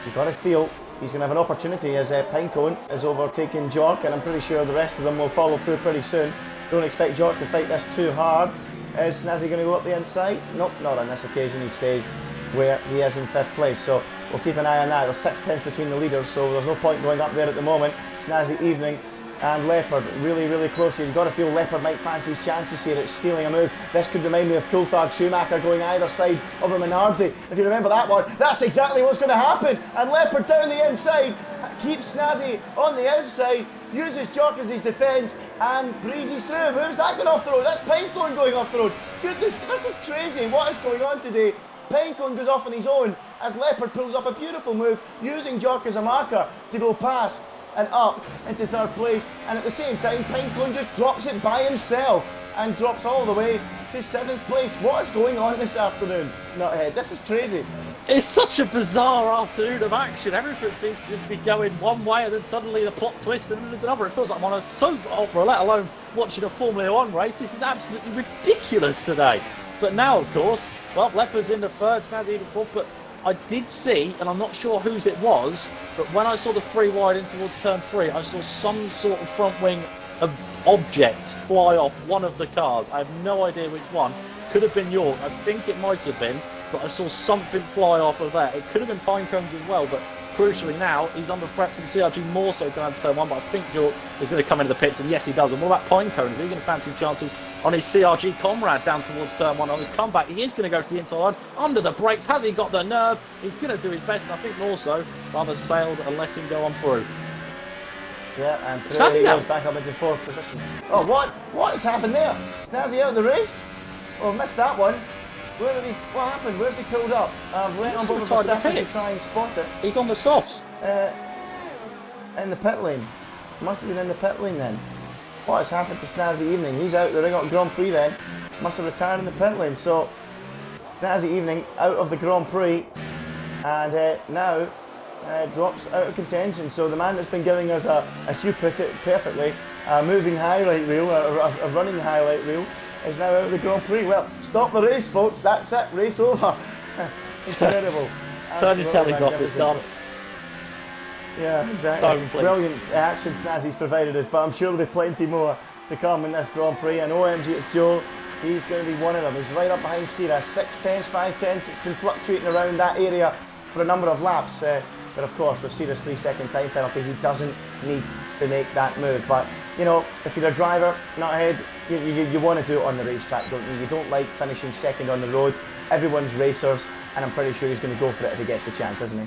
you've got to feel he's going to have an opportunity as Pinecone is overtaking Jork, and I'm pretty sure the rest of them will follow through pretty soon. Don't expect Jork to fight this too hard. Is Snazzy going to go up the inside? Nope, not on this occasion. He stays where he is in 5th place, so we'll keep an eye on that. There's 6 tenths between the leaders, so there's no point going up there at the moment. Snazzy Evening and Leopard really, really close. You've got to feel Leopard might fancy his chances here at stealing a move. This could remind me of Coulthard Schumacher going either side of a Minardi. If you remember that one, that's exactly what's going to happen. And Leopard down the inside, keeps Snazzy on the outside, uses Jock as his defence, and breezes through. Where's that going off the road? That's Pinecone going off the road. Goodness, this is crazy. What is going on today? Pinecone goes off on his own as Leopard pulls off a beautiful move, using Jock as a marker to go past and up into third place, and at the same time Pinecone just drops it by himself and drops all the way to 7th place. What is going on this afternoon, Nuthead? This is crazy. It's such a bizarre afternoon of action. Everything seems to just be going one way, and then suddenly the plot twist, and then there's another. It feels like I'm on a soap opera, let alone watching a Formula 1 race. This is absolutely ridiculous today. But now, of course, well, Leopard's in the third, Snazzy in the fourth, but I did see, and I'm not sure whose it was, but when I saw the 3 wide in towards turn 3, I saw some sort of front wing of object fly off one of the cars. I have no idea which one. Could have been York. I think it might have been, but I saw something fly off of that. It could have been Pinecones as well, but crucially now, he's under threat from CRG more so going to turn 1, but I think York is going to come into the pits, and yes, he does. And what about Pinecones? Is he going to fancy his chances on his CRG comrade down towards turn 1 on his comeback? He is going to go to the inside line, under the brakes. Has he got the nerve? He's going to do his best, and I think more so, rather sailed and let him go on through. Yeah, and Prix goes back up into 4th position. Oh, what has happened there? Snazzy out of the race? Oh, missed that one. What happened? Where's he pulled up? Went on board with Verstappen to try and spot it. He's on the softs. In the pit lane. Must have been in the pit lane then. What has happened to Snazzy Evening? He's out the Ring Grand Prix then. Must have retired in the pit lane. So, Snazzy Evening out of the Grand Prix, and now drops out of contention. So the man that's been giving us, as you put it perfectly, a moving highlight reel, a running highlight reel, is now out of the Grand Prix. Well, stop the race, folks. That's it. Race over. Incredible. Turn your tellies off. It's done. Yeah, exactly. Brilliant action Snazzy's provided us, but I'm sure there'll be plenty more to come in this Grand Prix. And OMG, it's Joe. He's going to be one of them. He's right up behind Sierra. 6/10s, 5/10s. It's been fluctuating around that area for a number of laps. But of course, with Sierra's 3-second time penalty, he doesn't need to make that move. But, you know, if you're a driver, not ahead, you want to do it on the racetrack, don't you? You don't like finishing second on the road. Everyone's racers, and I'm pretty sure he's going to go for it if he gets the chance, isn't he?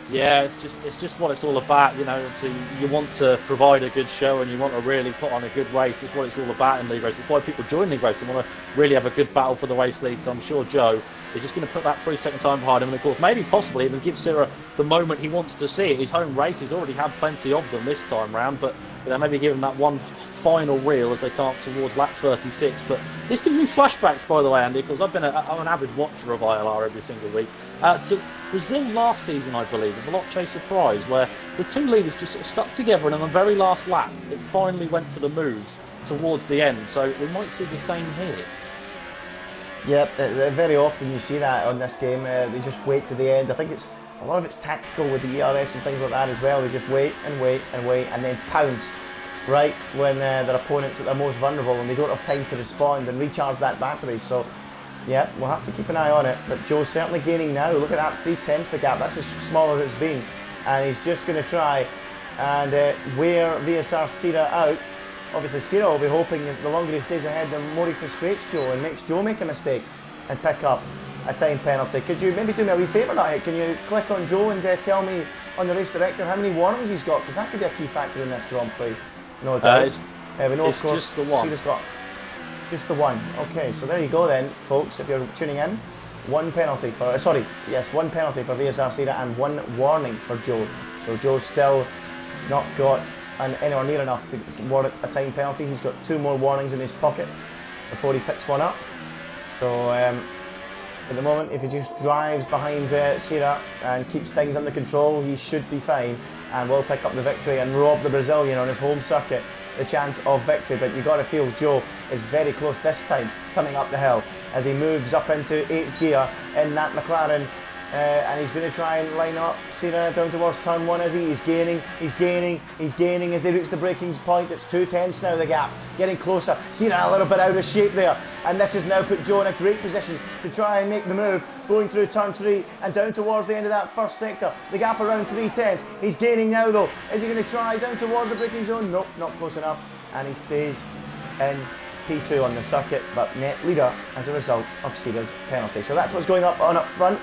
Yeah, it's just what it's all about. You know, obviously you want to provide a good show and you want to really put on a good race. It's what it's all about in league racing. It's why people join league racing. They want to really have a good battle for the race lead. So I'm sure Joe is just going to put that 3-second time behind him, and of course maybe possibly even give Sierra the moment he wants to see it. His home race, he's already had plenty of them this time round, but you know, maybe give him that one final reel as they come up towards lap 36. But this gives me flashbacks, by the way, Andy, because I'm an avid watcher of ILR every single week, to Brazil last season, I believe, with a Veloce surprise, where the two leaders just sort of stuck together, and on the very last lap it finally went for the moves towards the end. So we might see the same here. Yep, very often you see that on this game. They just wait to the end. I think it's a lot of it's tactical with the ERS and things like that as well. They just wait and wait and wait, and then pounce right when their opponent's at their most vulnerable, and they don't have time to respond and recharge that battery. So, yeah, we'll have to keep an eye on it. But Joe's certainly gaining now. Look at that, 3/10 the gap. That's as small as it's been, and he's just going to try and wear VSR Sierra out. Obviously, Sierra will be hoping that the longer he stays ahead, the more he frustrates Joe and makes Joe make a mistake and pick up a time penalty. Could you maybe do me a wee favour now? Can you click on Joe and tell me on the race director how many warnings he's got? Because that could be a key factor in this Grand Prix. No doubt. We know, of course, just the one. Sierra's got just the one. Okay, so there you go then, folks. If you're tuning in, one penalty for one penalty for VSR Sierra and one warning for Joe. So Joe's still not got anywhere near enough to warrant a time penalty. He's got 2 more warnings in his pocket before he picks one up. So at the moment, if he just drives behind Sierra and keeps things under control, he should be fine and will pick up the victory and rob the Brazilian on his home circuit the chance of victory. But you've got to feel Joe is very close this time coming up the hill as he moves up into 8th gear in that McLaren and he's going to try and line up Cena down towards turn 1, is he? He's gaining as they reach the braking point. It's 2 tenths now, the gap, getting closer. Cena a little bit out of shape there, and this has now put Joe in a great position to try and make the move, going through turn 3 and down towards the end of that first sector. The gap around 3 tenths. He's gaining now though. Is he going to try down towards the braking zone? Nope, not close enough, and he stays in P2 on the circuit, but net leader as a result of Cena's penalty. So that's what's going on up front.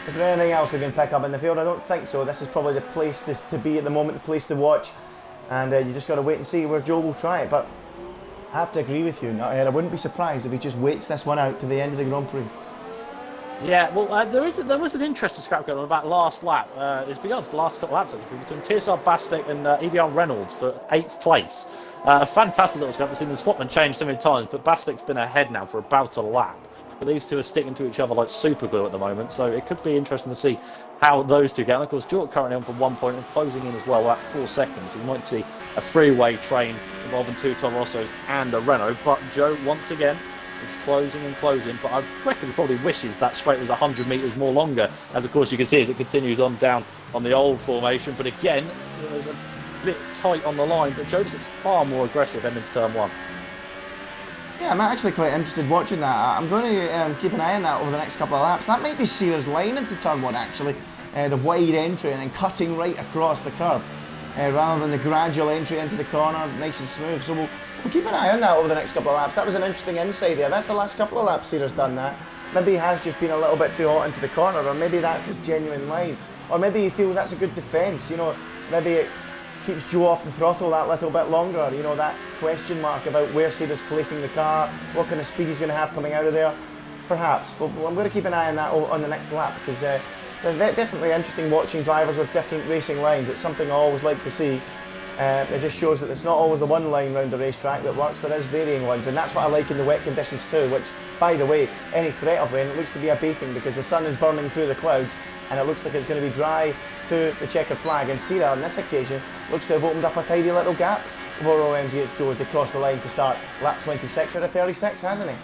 Is there anything else we can pick up in the field? I don't think so. This is probably the place to be at the moment, the place to watch, and you just got to wait and see where Joe will try it. But I have to agree with you. I wouldn't be surprised if he just waits this one out to the end of the Grand Prix. Yeah, well, there was an interesting scrap going on about last lap. It's begun for the last couple of laps actually, between TSR Bastic and EVR Reynolds for 8th place. A fantastic little scrap. We've seen the spotman change so many times, but Bastic's been ahead now for about a lap. But these two are sticking to each other like super glue at the moment, so it could be interesting to see how those two get on. Of course, Jordan currently on for 1 point and closing in as well at 4 seconds. So you might see a three-way train involving 2 Toro Rossos and a Renault. But Joe, once again, is closing and closing. But I reckon he probably wishes that straight was 100 metres more longer, as of course you can see as it continues on down on the old formation. But again, there's a bit tight on the line, but Joe looks far more aggressive ending turn 1. Yeah, I'm actually quite interested watching that. I'm going to keep an eye on that over the next couple of laps. That might be Cena's line into turn 1 actually, the wide entry and then cutting right across the curb, rather than the gradual entry into the corner, nice and smooth. So we'll keep an eye on that over the next couple of laps. That was an interesting insight there. That's the last couple of laps Cena's done that. Maybe he has just been a little bit too hot into the corner, or maybe that's his genuine line, or maybe he feels that's a good defence. You know, maybe it keeps Joe off the throttle that little bit longer. You know, that question mark about where Cena's placing the car, what kind of speed he's going to have coming out of there, perhaps. But I'm going to keep an eye on that on the next lap, because it's definitely interesting watching drivers with different racing lines. It's something I always like to see. It just shows that it's not always the one line round the racetrack that works. There is varying ones, and that's what I like in the wet conditions too, which, by the way, any threat of rain, it looks to be abating because the sun is burning through the clouds and it looks like it's going to be dry to the checkered flag. And Cena on this occasion looks to have opened up a tidy little gap over OMGH Joe as they cross the line to start lap 26 out of 36, hasn't he?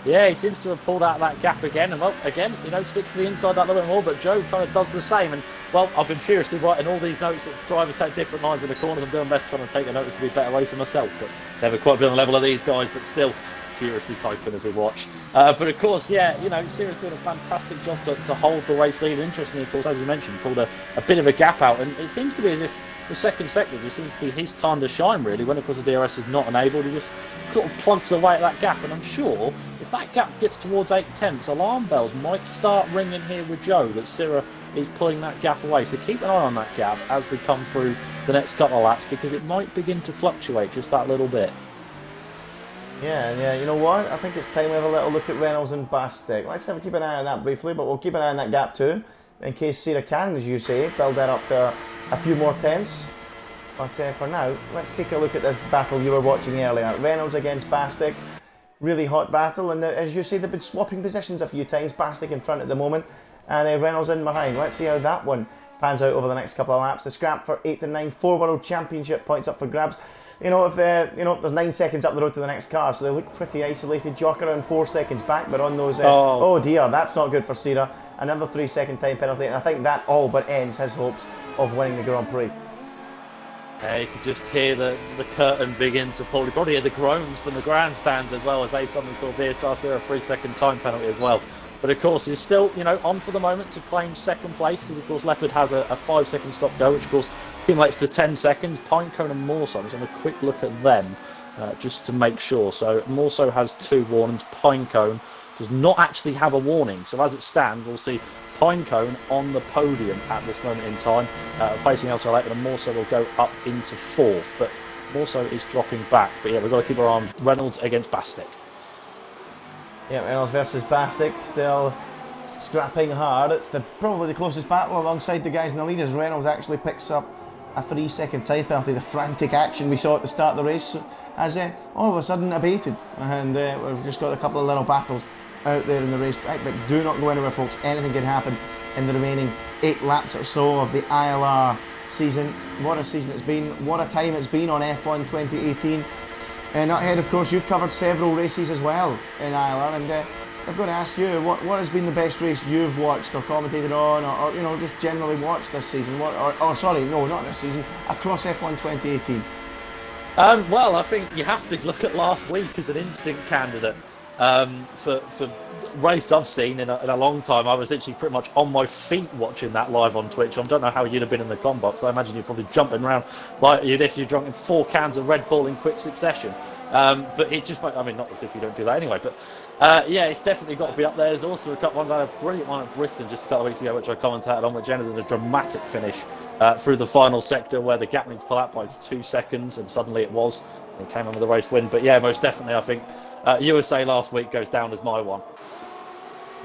Yeah, he seems to have pulled out that gap again, and well, again, you know, sticks to the inside that little bit more, but Joe kind of does the same. And well, I've been furiously writing all these notes that drivers take different lines in the corners. I'm doing best trying to take the notes to be a better racer myself, but never quite been on the level of these guys, but still furiously typing as we watch. But of course, yeah, you know, Cena's doing a fantastic job to hold the race lead. Interestingly, of course, as you mentioned, pulled a bit of a gap out, and it seems to be as if the second sector just seems to be his time to shine, really, when of course the DRS is not enabled. He just sort of plugs away at that gap, and I'm sure if that gap gets towards 8 tenths, alarm bells might start ringing here with Joe that Cena is pulling that gap away. So keep an eye on that gap as we come through the next couple of laps, because it might begin to fluctuate just that little bit. Yeah, you know what? I think it's time we have a little look at Reynolds and Bastic. Let's keep an eye on that briefly, but we'll keep an eye on that gap too, in case Cena can, as you say, build that up to a few more tenths. But for now, let's take a look at this battle you were watching earlier. Reynolds against Bastic. Really hot battle, and as you say, they've been swapping positions a few times. Bastic in front at the moment, and Reynolds in behind. Let's see how that one pans out over the next couple of laps. The scrap for 8th and 9th, 4 World Championship points up for grabs. You know, if there's 9 seconds up the road to the next car, so they look pretty isolated. Jock around 4 seconds back, but on those, oh dear, that's not good for Cena. Another 3-second time penalty, and I think that all but ends his hopes of winning the Grand Prix. You could just hear the curtain begin to pull. You probably hear the groans from the grandstands as well, as they suddenly saw VSR Cena a 3-second time penalty as well. But of course, he's still, you know, on for the moment to claim second place, because of course Leopard has a 5-second stop go, which of course accumulates to 10 seconds. Pinecone and Morso, let's have a quick look at them just to make sure. So Morso has 2 warnings. Pinecone does not actually have a warning. So as it stands, we'll see Pinecone on the podium at this moment in time, replacing elsewhere later, and Morso will go up into 4th. But Morso is dropping back. But yeah, we've got to keep our eye on Reynolds against Bastic. Yeah, Reynolds versus Bastic, still scrapping hard. It's probably the closest battle alongside the guys in the lead, as Reynolds actually picks up a 3-second time penalty. The frantic action we saw at the start of the race has all of a sudden abated, and we've just got a couple of little battles out there in the racetrack. But do not go anywhere, folks. Anything can happen in the remaining 8 laps or so of the ILR season. What a season it's been. What a time it's been on F1 2018. Not ahead, of course, you've covered several races as well in ILR, and I've got to ask you, what has been the best race you've watched or commentated on, or you know, just generally watched this season? Sorry, no, not this season. Across F1 2018. Well, I think you have to look at last week as an instant candidate for race I've seen in a long time. I was literally pretty much on my feet watching that live on Twitch. I don't know how you'd have been in the com box. I imagine you're probably jumping around like you'd if you're drunk in 4 cans of Red Bull in quick succession. But it just, I mean, not as if you don't do that anyway, but yeah, it's definitely got to be up there. There's also a couple ones. I had a brilliant one at Britain just a couple of weeks ago, which I commentated on, which ended in a dramatic finish through the final sector where the gap needs to pull out by 2 seconds, and suddenly it was. It came on with the race win. But yeah, most definitely, I think USA last week goes down as my one.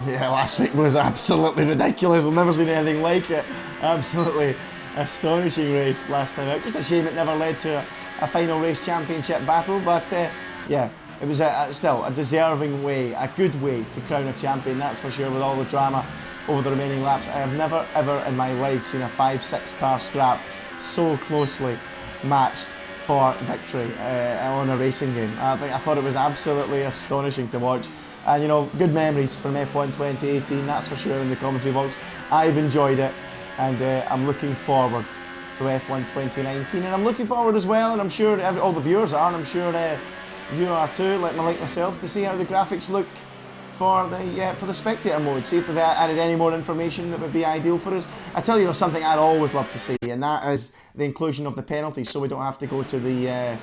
Yeah, last week was absolutely ridiculous. I've never seen anything like it. Absolutely astonishing race last time out. Just a shame it never led to a final race championship battle, but yeah, it was still a deserving way, a good way to crown a champion, that's for sure, with all the drama over the remaining laps. I have never ever in my life seen a 5-6 car scrap so closely matched for victory on a racing game. I thought it was absolutely astonishing to watch. And you know, good memories from F1 2018, that's for sure, in the commentary box. I've enjoyed it, and I'm looking forward to F1 2019, and I'm looking forward as well, and I'm sure all the viewers are, and I'm sure you are too, like myself, to see how the graphics look for the spectator mode. See if they've added any more information that would be ideal for us. I tell you, there's something I'd always love to see, and that is the inclusion of the penalties, so we don't have to go to the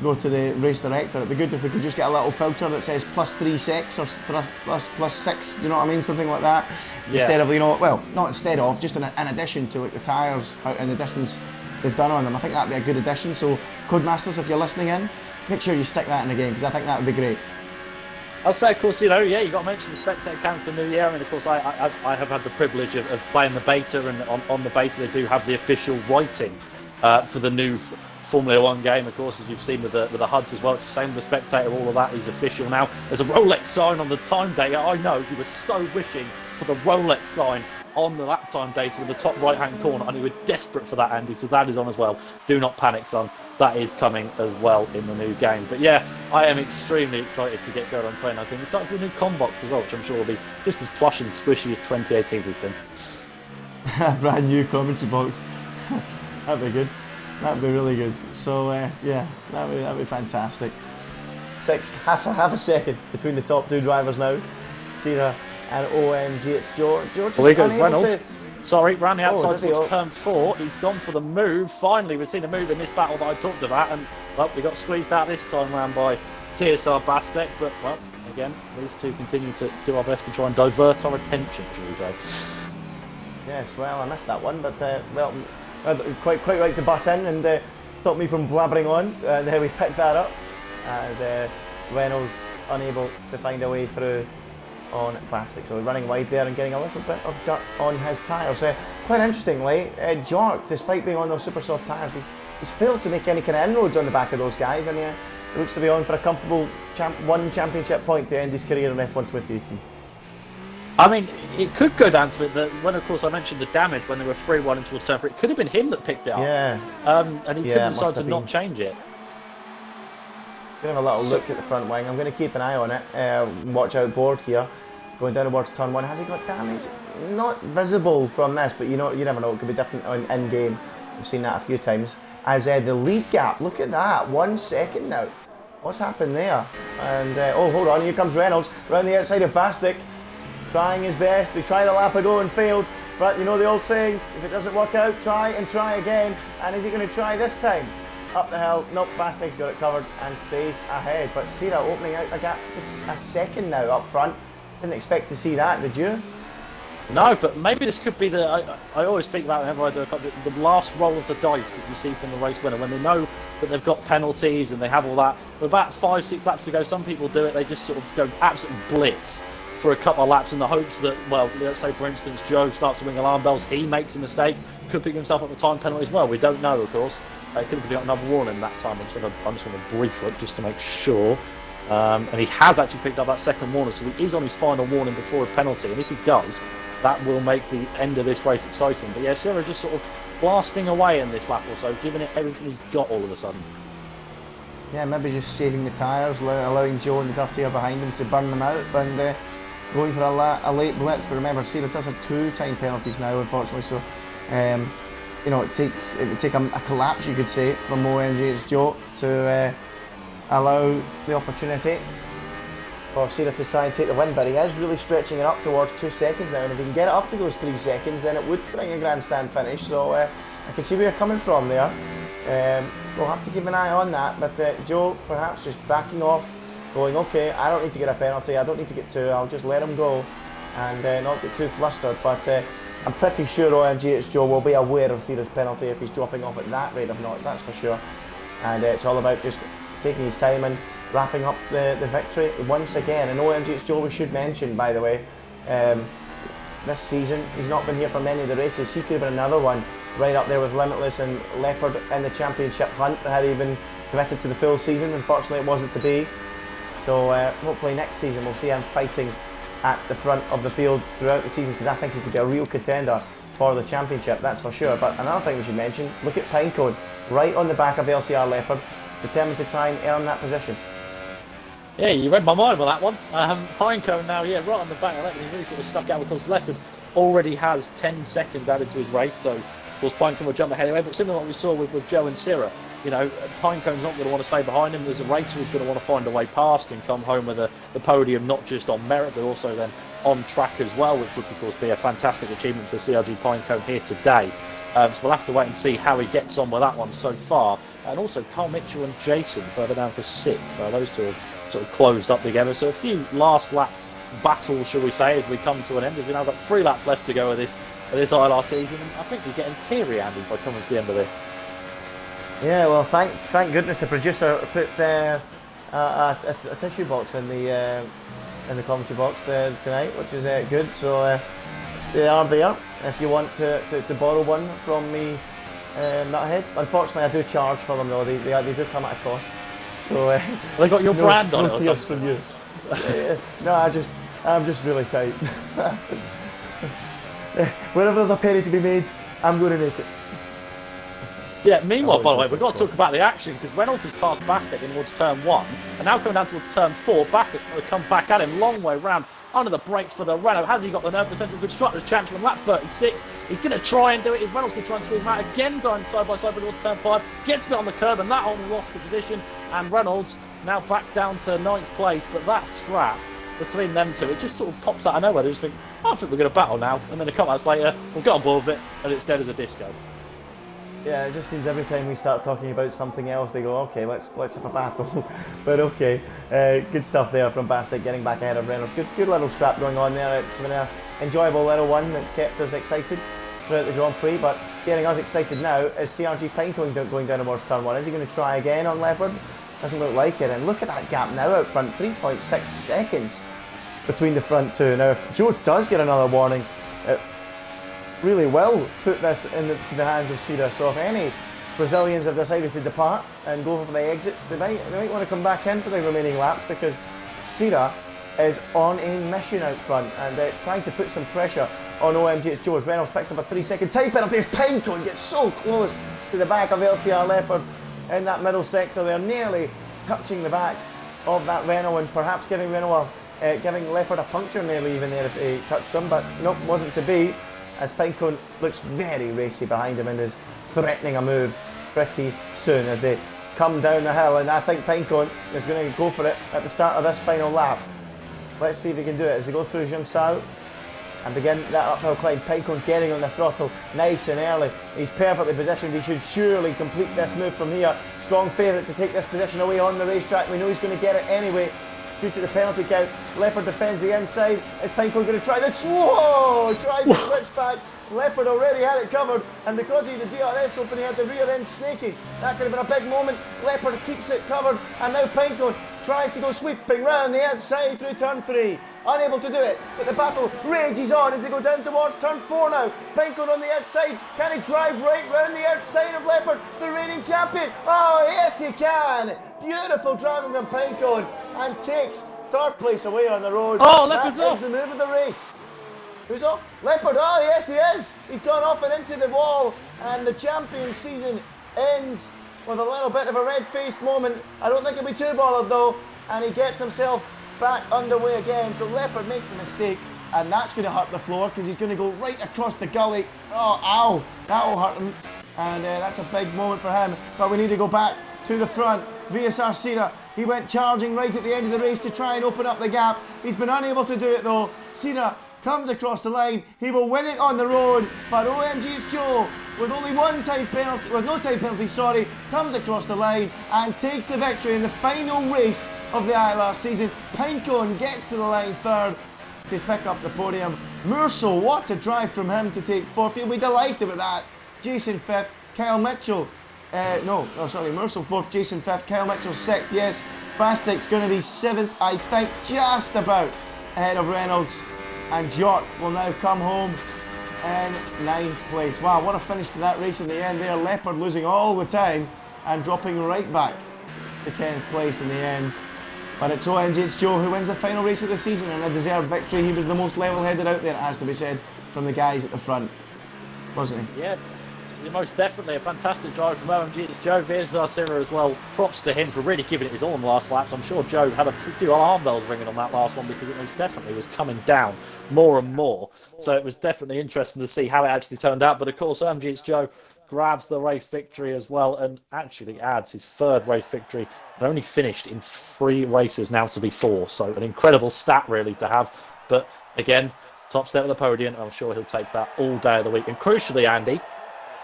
race director. It'd be good if we could just get a little filter that says +3 secs or +6, you know what I mean, something like that. Yeah. Instead of, you know, well, not instead of, just in addition to like the tyres and the distance they've done on them. I think that'd be a good addition. So Codemasters, if you're listening in, make sure you stick that in the game, because I think that would be great. I'll say, of course, you know, yeah, you got to mention the spectator cam for New Year. I mean, of course, I have had the privilege of playing the beta, and on the beta they do have the official writing for the new Formula 1 game, of course, as you've seen with the HUDs as well. It's the same with the spectator. All of that is official now. There's a Rolex sign on the time data. I know you were so wishing for the Rolex sign on the lap time data in the top right hand corner, and you were desperate for that, Andy, so that is on as well. Do not panic, son, that is coming as well in the new game. But yeah, I am extremely excited to get going on 2019. Excited for the new com box as well, which I'm sure will be just as plush and squishy as 2018 has been. Brand new commentary box. That'd be good. That'd be really good. So yeah, that'd be fantastic. Half a second between the top 2 drivers now. Cena and OMG. It's George. Well, there goes Reynolds. Sorry, ran the outside towards turn 4. He's gone for the move. Finally, we've seen a move in this battle that I talked about, and well, we got squeezed out this time round by TSR Bastek. But well, again, these two continue to do our best to try and divert our attention, shall we say? Yes, well, I missed that one, but well, quite right to butt in and stop me from blabbering on. There we picked that up as Reynolds unable to find a way through on plastic, so running wide there and getting a little bit of dirt on his tyres. Quite interestingly, Jork, despite being on those super soft tyres, he's failed to make any kind of inroads on the back of those guys, and he looks to be on for a comfortable 1 championship point to end his career in F1 2018. I mean, it could go down to it that when, of course, I mentioned the damage when they were 3-1 towards turn 3, it could have been him that picked it up. Yeah. And he could have decided to not change it. Going to have a little look at the front wing. I'm going to keep an eye on it. Watch out board here. Going down towards turn 1. Has he got damage? Not visible from this, but you never know. It could be different in game. We've seen that a few times. As the lead gap, look at that. 1 second now. What's happened there? And oh, hold on. Here comes Reynolds round the outside of Bastek, trying his best. He tried a lap ago and failed. But you know the old saying: if it doesn't work out, try and try again. And is he going to try this time? Up the hill, nope, Bastek's got it covered and stays ahead. But Sierra opening out a gap to a second now up front. Didn't expect to see that, did you? No, but maybe this could be I always speak about whenever I do the last roll of the dice that you see from the race winner, when they know that they've got penalties and they have all that. With about 5-6 laps to go, some people do it, they just sort of go absolute blitz for a couple of laps in the hopes that, well, let's say for instance Joe starts to ring alarm bells, he makes a mistake, could pick himself up the time penalty as well. We don't know, of course. It could have got another warning that time. I'm just going to brief it just to make sure. And he has actually picked up that second warning, so he is on his final warning before a penalty. And if he does, that will make the end of this race exciting. But yeah, Sierra just sort of blasting away in this lap or so, giving it everything he's got all of a sudden. Yeah, maybe just saving the tyres, allowing Joe and the dirty air behind him to burn them out. And going for a late blitz, but remember, Sierra does have 2 time penalties now, unfortunately, so you know, it would take a collapse, you could say, from OMG's Joe to allow the opportunity for Sierra to try and take the win, but he is really stretching it up towards 2 seconds now, and if he can get it up to those 3 seconds, then it would bring a grandstand finish, so I can see where you're coming from there. We'll have to keep an eye on that, but Joe perhaps just backing off, going, okay, I don't need to get a penalty, I don't need to get 2, I'll just let him go and not get too flustered, but I'm pretty sure OMG's Joe will be aware of Sierra's penalty if he's dropping off at that rate of knots, that's for sure, and it's all about just taking his time and wrapping up the victory once again. And OMG's Joe, we should mention, by the way, this season he's not been here for many of the races. He could have been another one right up there with Limitless and Leopard in the championship hunt had he been committed to the full season. Unfortunately it wasn't to be, so hopefully next season we'll see him fighting at the front of the field throughout the season, because I think he could be a real contender for the championship, that's for sure. But another thing we should mention, look at Pinecone right on the back of LCR Leopard, determined to try and earn that position. Yeah, you read my mind with that one. Pinecone now, yeah, right on the back of that, he really sort of stuck out because Leopard already has 10 seconds added to his race, so of course Pinecone will jump ahead anyway, but similar to what we saw with Joe and Sierra, you know, Pinecone's not going to want to stay behind him. There's a racer who's going to want to find a way past and come home with the podium, not just on merit, but also then on track as well, which would of course be a fantastic achievement for CRG Pinecone here today. So we'll have to wait and see how he gets on with that one so far. And also Carl Mitchell and Jason further down for 6th. Those two have sort of closed up together. So a few last lap battles, shall we say, as we come to an end. We've now got 3 laps left to go of this ILR season. And I think you're getting teary, Andy, by coming to the end of this. Yeah, well, thank goodness the producer put a tissue box in the commentary box tonight, which is good. So they are there if you want to borrow one from me, Nuthead. Unfortunately, I do charge for them though. They do come at a cost. So they got your brand on it. No tears from you. No, I'm just really tight. Wherever there's a penny to be made, I'm going to make it. Yeah, meanwhile, by the way, we've got to talk about the action, because Reynolds has passed Bastek in towards turn 1, and now coming down towards turn 4, Bastek will come back at him, long way round, under the brakes for the Renault. Has he got the nerve potential? Constructors chance from lap 36. He's going to try and do it. Is Reynolds going to try and squeeze him out again, going side by side towards turn 5, gets a bit on the curb, and that only lost the position, and Reynolds now back down to 9th place, but that scrap between them two, it just sort of pops out of nowhere. They just think, oh, I think we're going to battle now, and then a couple hours later, we'll get on board with it, and it's dead as a disco. Yeah, it just seems every time we start talking about something else, they go, okay, let's have a battle. But okay, good stuff there from Bastek, getting back ahead of Reynolds. Good little scrap going on there. It's been an enjoyable little one that's kept us excited throughout the Grand Prix. But getting us excited now is CRG Pinecone going down towards turn 1. Is he going to try again on Leopard? Doesn't look like it. And look at that gap now out front, 3.6 seconds between the front two. Now, if Joe does get another warning, really will put this into the hands of Sierra. So if any Brazilians have decided to depart and go for the exits, they might want to come back in for the remaining laps, because Sierra is on a mission out front and trying to put some pressure on OMG's Joe. As Reynolds picks up a 3-second time penalty as Pinecone gets so close to the back of LCR Leopard in that middle sector. They're nearly touching the back of that Renault and perhaps giving Leopard a puncture nearly even there if he touched them, but nope, wasn't to be, as Pinecone looks very racy behind him and is threatening a move pretty soon as they come down the hill. And I think Pinecone is going to go for it at the start of this final lap. Let's see if he can do it as they go through Junsao and begin that uphill climb. Pinecone getting on the throttle nice and early. He's perfectly positioned. He should surely complete this move from here. Strong favourite to take this position away on the racetrack. We know he's going to get it anyway due to the penalty count. Leopard defends the inside. Is Pinecone going to try this? Whoa! Tried the switchback. Leopard already had it covered, and because he had the DRS open, he had the rear end snaky. That could have been a big moment. Leopard keeps it covered, and now Pinecone tries to go sweeping round the outside through turn 3. Unable to do it, but the battle rages on as they go down towards turn 4 now. Pinecone on the outside. Can he drive right round the outside of Leopard, the reigning champion? Oh, yes he can. Beautiful driving from Pinecone, and takes 3rd place away on the road. Oh, Leopard's off. That is the move of the race. Who's off? Leopard. Oh, yes he is. He's gone off and into the wall, and the champion season ends with a little bit of a red-faced moment. I don't think he'll be too bothered though, and he gets himself back underway again. So Leopard makes the mistake, and that's going to hurt the floor because he's going to go right across the gully. Oh, ow, that will hurt him, and that's a big moment for him. But we need to go back to the front. VSR Sira, he went charging right at the end of the race to try and open up the gap. He's been unable to do it though. Sira comes across the line. He will win it on the road, but OMG it's Joe with only one time penalty, with no time penalty, sorry, comes across the line and takes the victory in the final race of the ILR season. Pinecone gets to the line third to pick up the podium. Mursell, what a drive from him to take fourth. He'll be delighted with that. Jason fifth, Kyle Mitchell. Mursell fourth, Jason fifth, Kyle Mitchell sixth. Yes, Bastic's going to be seventh, I think, just about ahead of Reynolds. And Jock will now come home in ninth place. Wow, what a finish to that race in the end there. Leopard losing all the time and dropping right back to 10th place in the end. But it's OMG's Joe who wins the final race of the season and a deserved victory. He was the most level-headed out there, it has to be said, from the guys at the front, wasn't he? Yeah, most definitely a fantastic drive from OMG. It's Joe VSR as well. Props to him for really giving it his all in the last laps. I'm sure Joe had a few alarm bells ringing on that last one because it most definitely was coming down more and more. So it was definitely interesting to see how it actually turned out. But of course, OMG Joe grabs the race victory as well and actually adds his third race victory and only finished in 3 races now to be 4. So an incredible stat really to have. But again, top step of the podium. I'm sure he'll take that all day of the week. And crucially, Andy,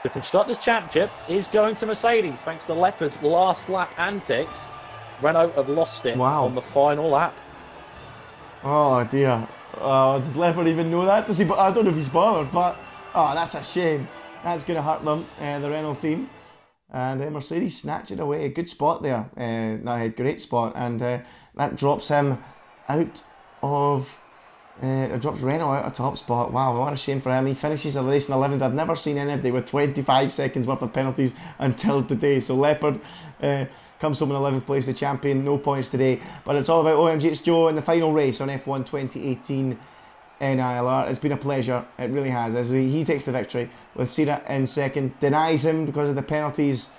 the Constructors' Championship is going to Mercedes thanks to Leopard's last lap antics. Renault have lost it on the final lap. Oh dear. Does Leopard even know that? Does he? I don't know if he's bothered, but that's a shame. That's going to hurt them, the Renault team. And Mercedes snatch it away. Good spot there. Great spot. And that drops him out of... it drops Renault out of top spot. Wow, what a shame for him. He finishes the race in 11th. I've never seen anybody with 25 seconds worth of penalties until today. So Leopard comes home in 11th place, the champion. No points today. But it's all about OMG It's Joe in the final race on F1 2018 ILR. It's been a pleasure. It really has. As he takes the victory with Sira in second. Denies him because of the penalties.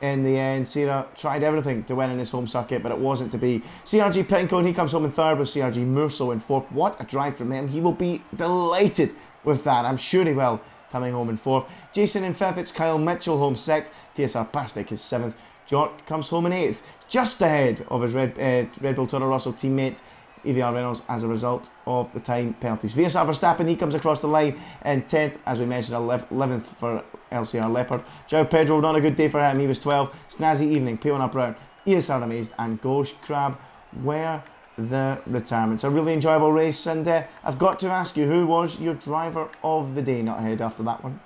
In the end, Sira tried everything to win in his home circuit, but it wasn't to be. CRG Pinecone, he comes home in third with CRG Mursell in fourth. What a drive from him. He will be delighted with that. I'm sure he will, coming home in fourth. Jason in fifth, it's Kyle Mitchell home sixth. TSR Pastic is seventh. Jork comes home in eighth, just ahead of his Red Bull Toro Rosso teammate EVR Reynolds as a result of the time penalties. VSR Verstappen, he comes across the line in 10th, as we mentioned, 11th for LCR Leopard. João Pedro, not a good day for him, he was 12th. Snazzy evening, P1 Brown, ESR Amazed, and Ghosh Crab were the retirements. A really enjoyable race, and I've got to ask you, who was your driver of the day, not ahead after that one?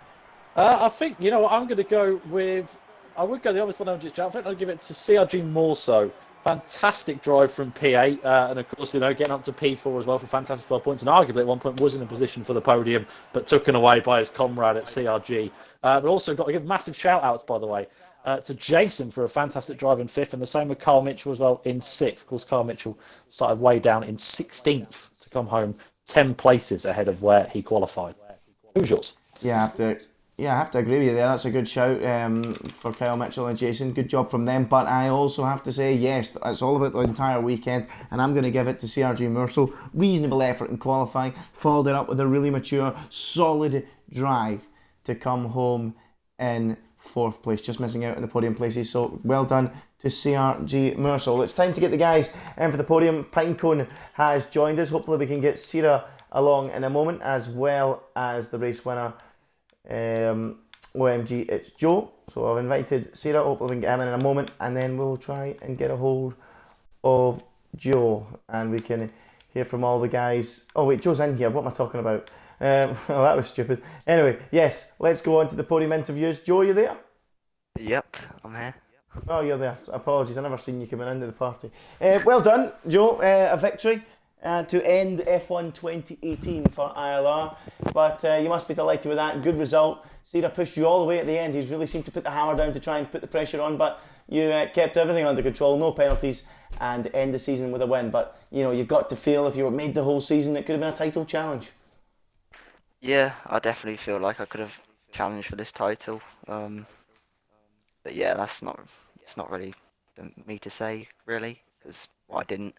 I think, you know what, I'm going to go with... I would go the obvious one, I think I'll give it to CRG more so. Fantastic drive from P8, and of course, you know, getting up to P4 as well for fantastic 12 points, and arguably at one point was in a position for the podium, but taken away by his comrade at CRG. But also got to give massive shout-outs, by the way, to Jason for a fantastic drive in 5th, and the same with Carl Mitchell as well in 6th. Of course, Carl Mitchell started way down in 16th to come home 10 places ahead of where he qualified. Who's yours? I have to agree with you there. That's a good shout for Kyle Mitchell and Jason. Good job from them. But I also have to say, yes, it's all about the entire weekend. And I'm going to give it to CRG Mursell. Reasonable effort in qualifying. Followed it up with a really mature, solid drive to come home in 4th place. Just missing out on the podium places. So well done to CRG Mursell. It's time to get the guys in for the podium. Pinecone has joined us. Hopefully we can get Sira along in a moment, as well as the race winner. OMG It's Joe. So I've invited Sarah, hopefully we can get him in a moment, and then we'll try and get a hold of Joe and we can hear from all the guys. Oh wait, Joe's in here, what am I talking about? Oh, that was stupid. Anyway, yes, let's go on to the podium interviews. Joe, you there? Yep, I'm here. Oh, you're there. Apologies, I've never seen you coming into the party. Well done, Joe. A victory to end F1 2018 for ILR. But you must be delighted with that. Good result. Sira pushed you all the way at the end. He's really seemed to put the hammer down to try and put the pressure on, but you kept everything under control, no penalties, and end the season with a win. But, you know, you've got to feel if you were made the whole season, it could have been a title challenge. Yeah, I definitely feel like I could have challenged for this title. But yeah, it's not really for me to say, really, because I didn't.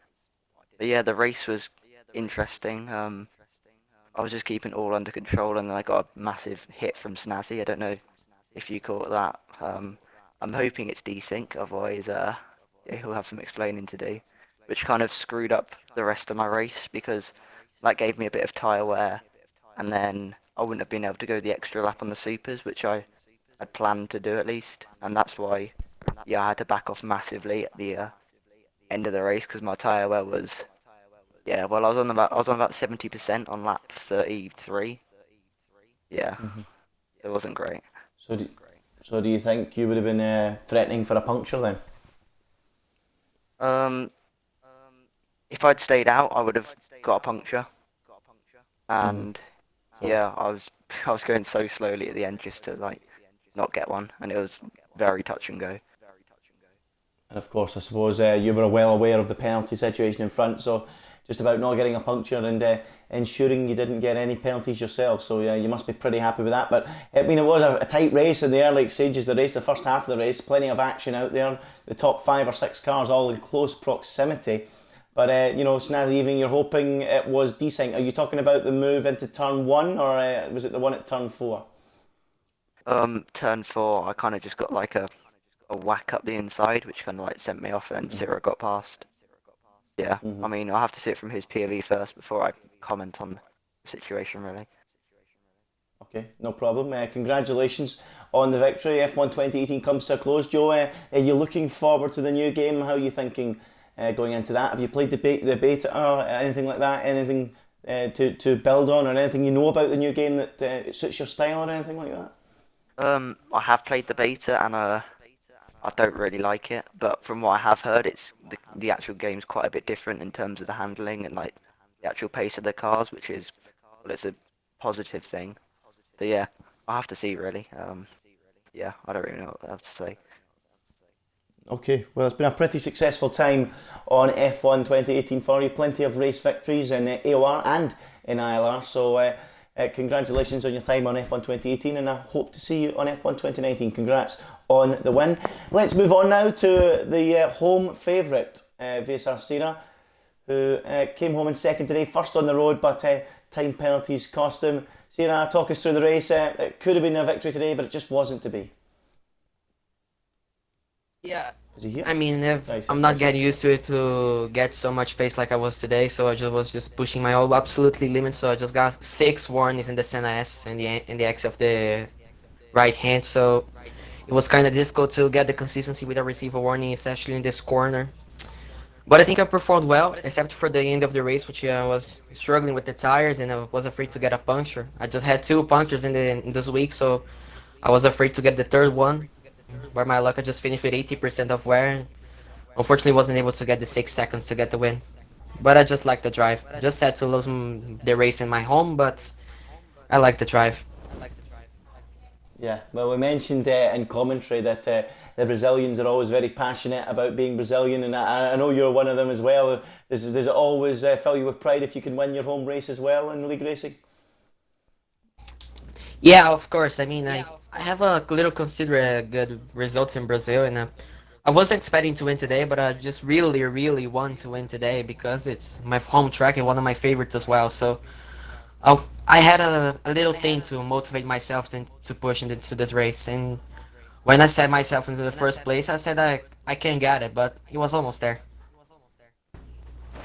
But yeah, the race was interesting. I was just keeping it all under control, and then I got a massive hit from Snazzy. I don't know if you caught that. I'm hoping it's desync, otherwise yeah, he'll have some explaining to do, which kind of screwed up the rest of my race because that gave me a bit of tyre wear, and then I wouldn't have been able to go the extra lap on the supers, which I had planned to do at least, and that's why, yeah, I had to back off massively at the end of the race because my tyre wear was, yeah, well, I was on about 70% on lap 33. Yeah, Hmm. it wasn't great. So, so do you think you would have been threatening for a puncture then? Um, if I'd stayed out, I would have got a puncture, Hmm. and So, yeah, I was going so slowly at the end just to like not get one, and it was very touch and go. and of course, I suppose you were well aware of the penalty situation in front, so just about not getting a puncture and ensuring you didn't get any penalties yourself. So yeah, you must be pretty happy with that. But I mean, it was a tight race in the early stages of the race, the first half of the race, plenty of action out there. The top 5 or 6 cars all in close proximity. But you know, Snazzy Evening, you're hoping it was decent. Are you talking about the move into turn one, or was it the one at turn four? Turn four, I kind of just got like a whack up the inside, which kind of like sent me off, and Hmm. Cyril got past. Yeah, I Hmm. mean, I'll have to see it from his POV first before I comment on the situation, really. Okay, no problem. Congratulations on the victory. F1 2018 comes to a close. Joe, are you looking forward to the new game? How are you thinking going into that? Have you played the beta or anything like that? Anything to build on, or anything you know about the new game that suits your style, or anything like that? I have played the beta, and I don't really like it, but from what I have heard, it's the actual game's quite a bit different in terms of the handling and like the actual pace of the cars, which is, well, it's a positive thing. So yeah, I'll have to see really. Yeah, I don't really know what I have to say. Okay, well, it's been a pretty successful time on F1 2018 for you. Plenty of race victories in AOR and in ILR. So, congratulations on your time on F1 2018, and I hope to see you on F1 2019. Congrats on the win. Let's move on now to the home favourite, Vesar Sira, who came home in second today, first on the road, but time penalties cost him. Sira, talk us through the race. It could have been a victory today, but it just wasn't to be. Yeah, Is he here? I mean, Nice, I'm not nice. getting used to it to get so much pace like I was today, so I just was just pushing my all absolutely limit. So I just got 6 warnings in the center S and the X of the right hand. So it was kind of difficult to get the consistency with a receiver warning, especially in this corner. But I think I performed well, except for the end of the race, which I was struggling with the tires and I was afraid to get a puncture. I just had 2 punctures in this week, so I was afraid to get the third one. By my luck, I just finished with 80% of wear. Unfortunately, wasn't able to get the 6 seconds to get the win. But I just like the drive. Just had to lose the race in my home, but I like the drive. Yeah, well, we mentioned in commentary that the Brazilians are always very passionate about being Brazilian, and I know you're one of them as well. Does it always fill you with pride if you can win your home race as well in league racing? Yeah, of course. I mean, I have a little consider good results in Brazil, and I wasn't expecting to win today, but I just really, really want to win today because it's my home track and one of my favorites as well. So I had a little thing to motivate myself to push into this race, and when I set myself into the first place, I said I can get it, but it was almost there.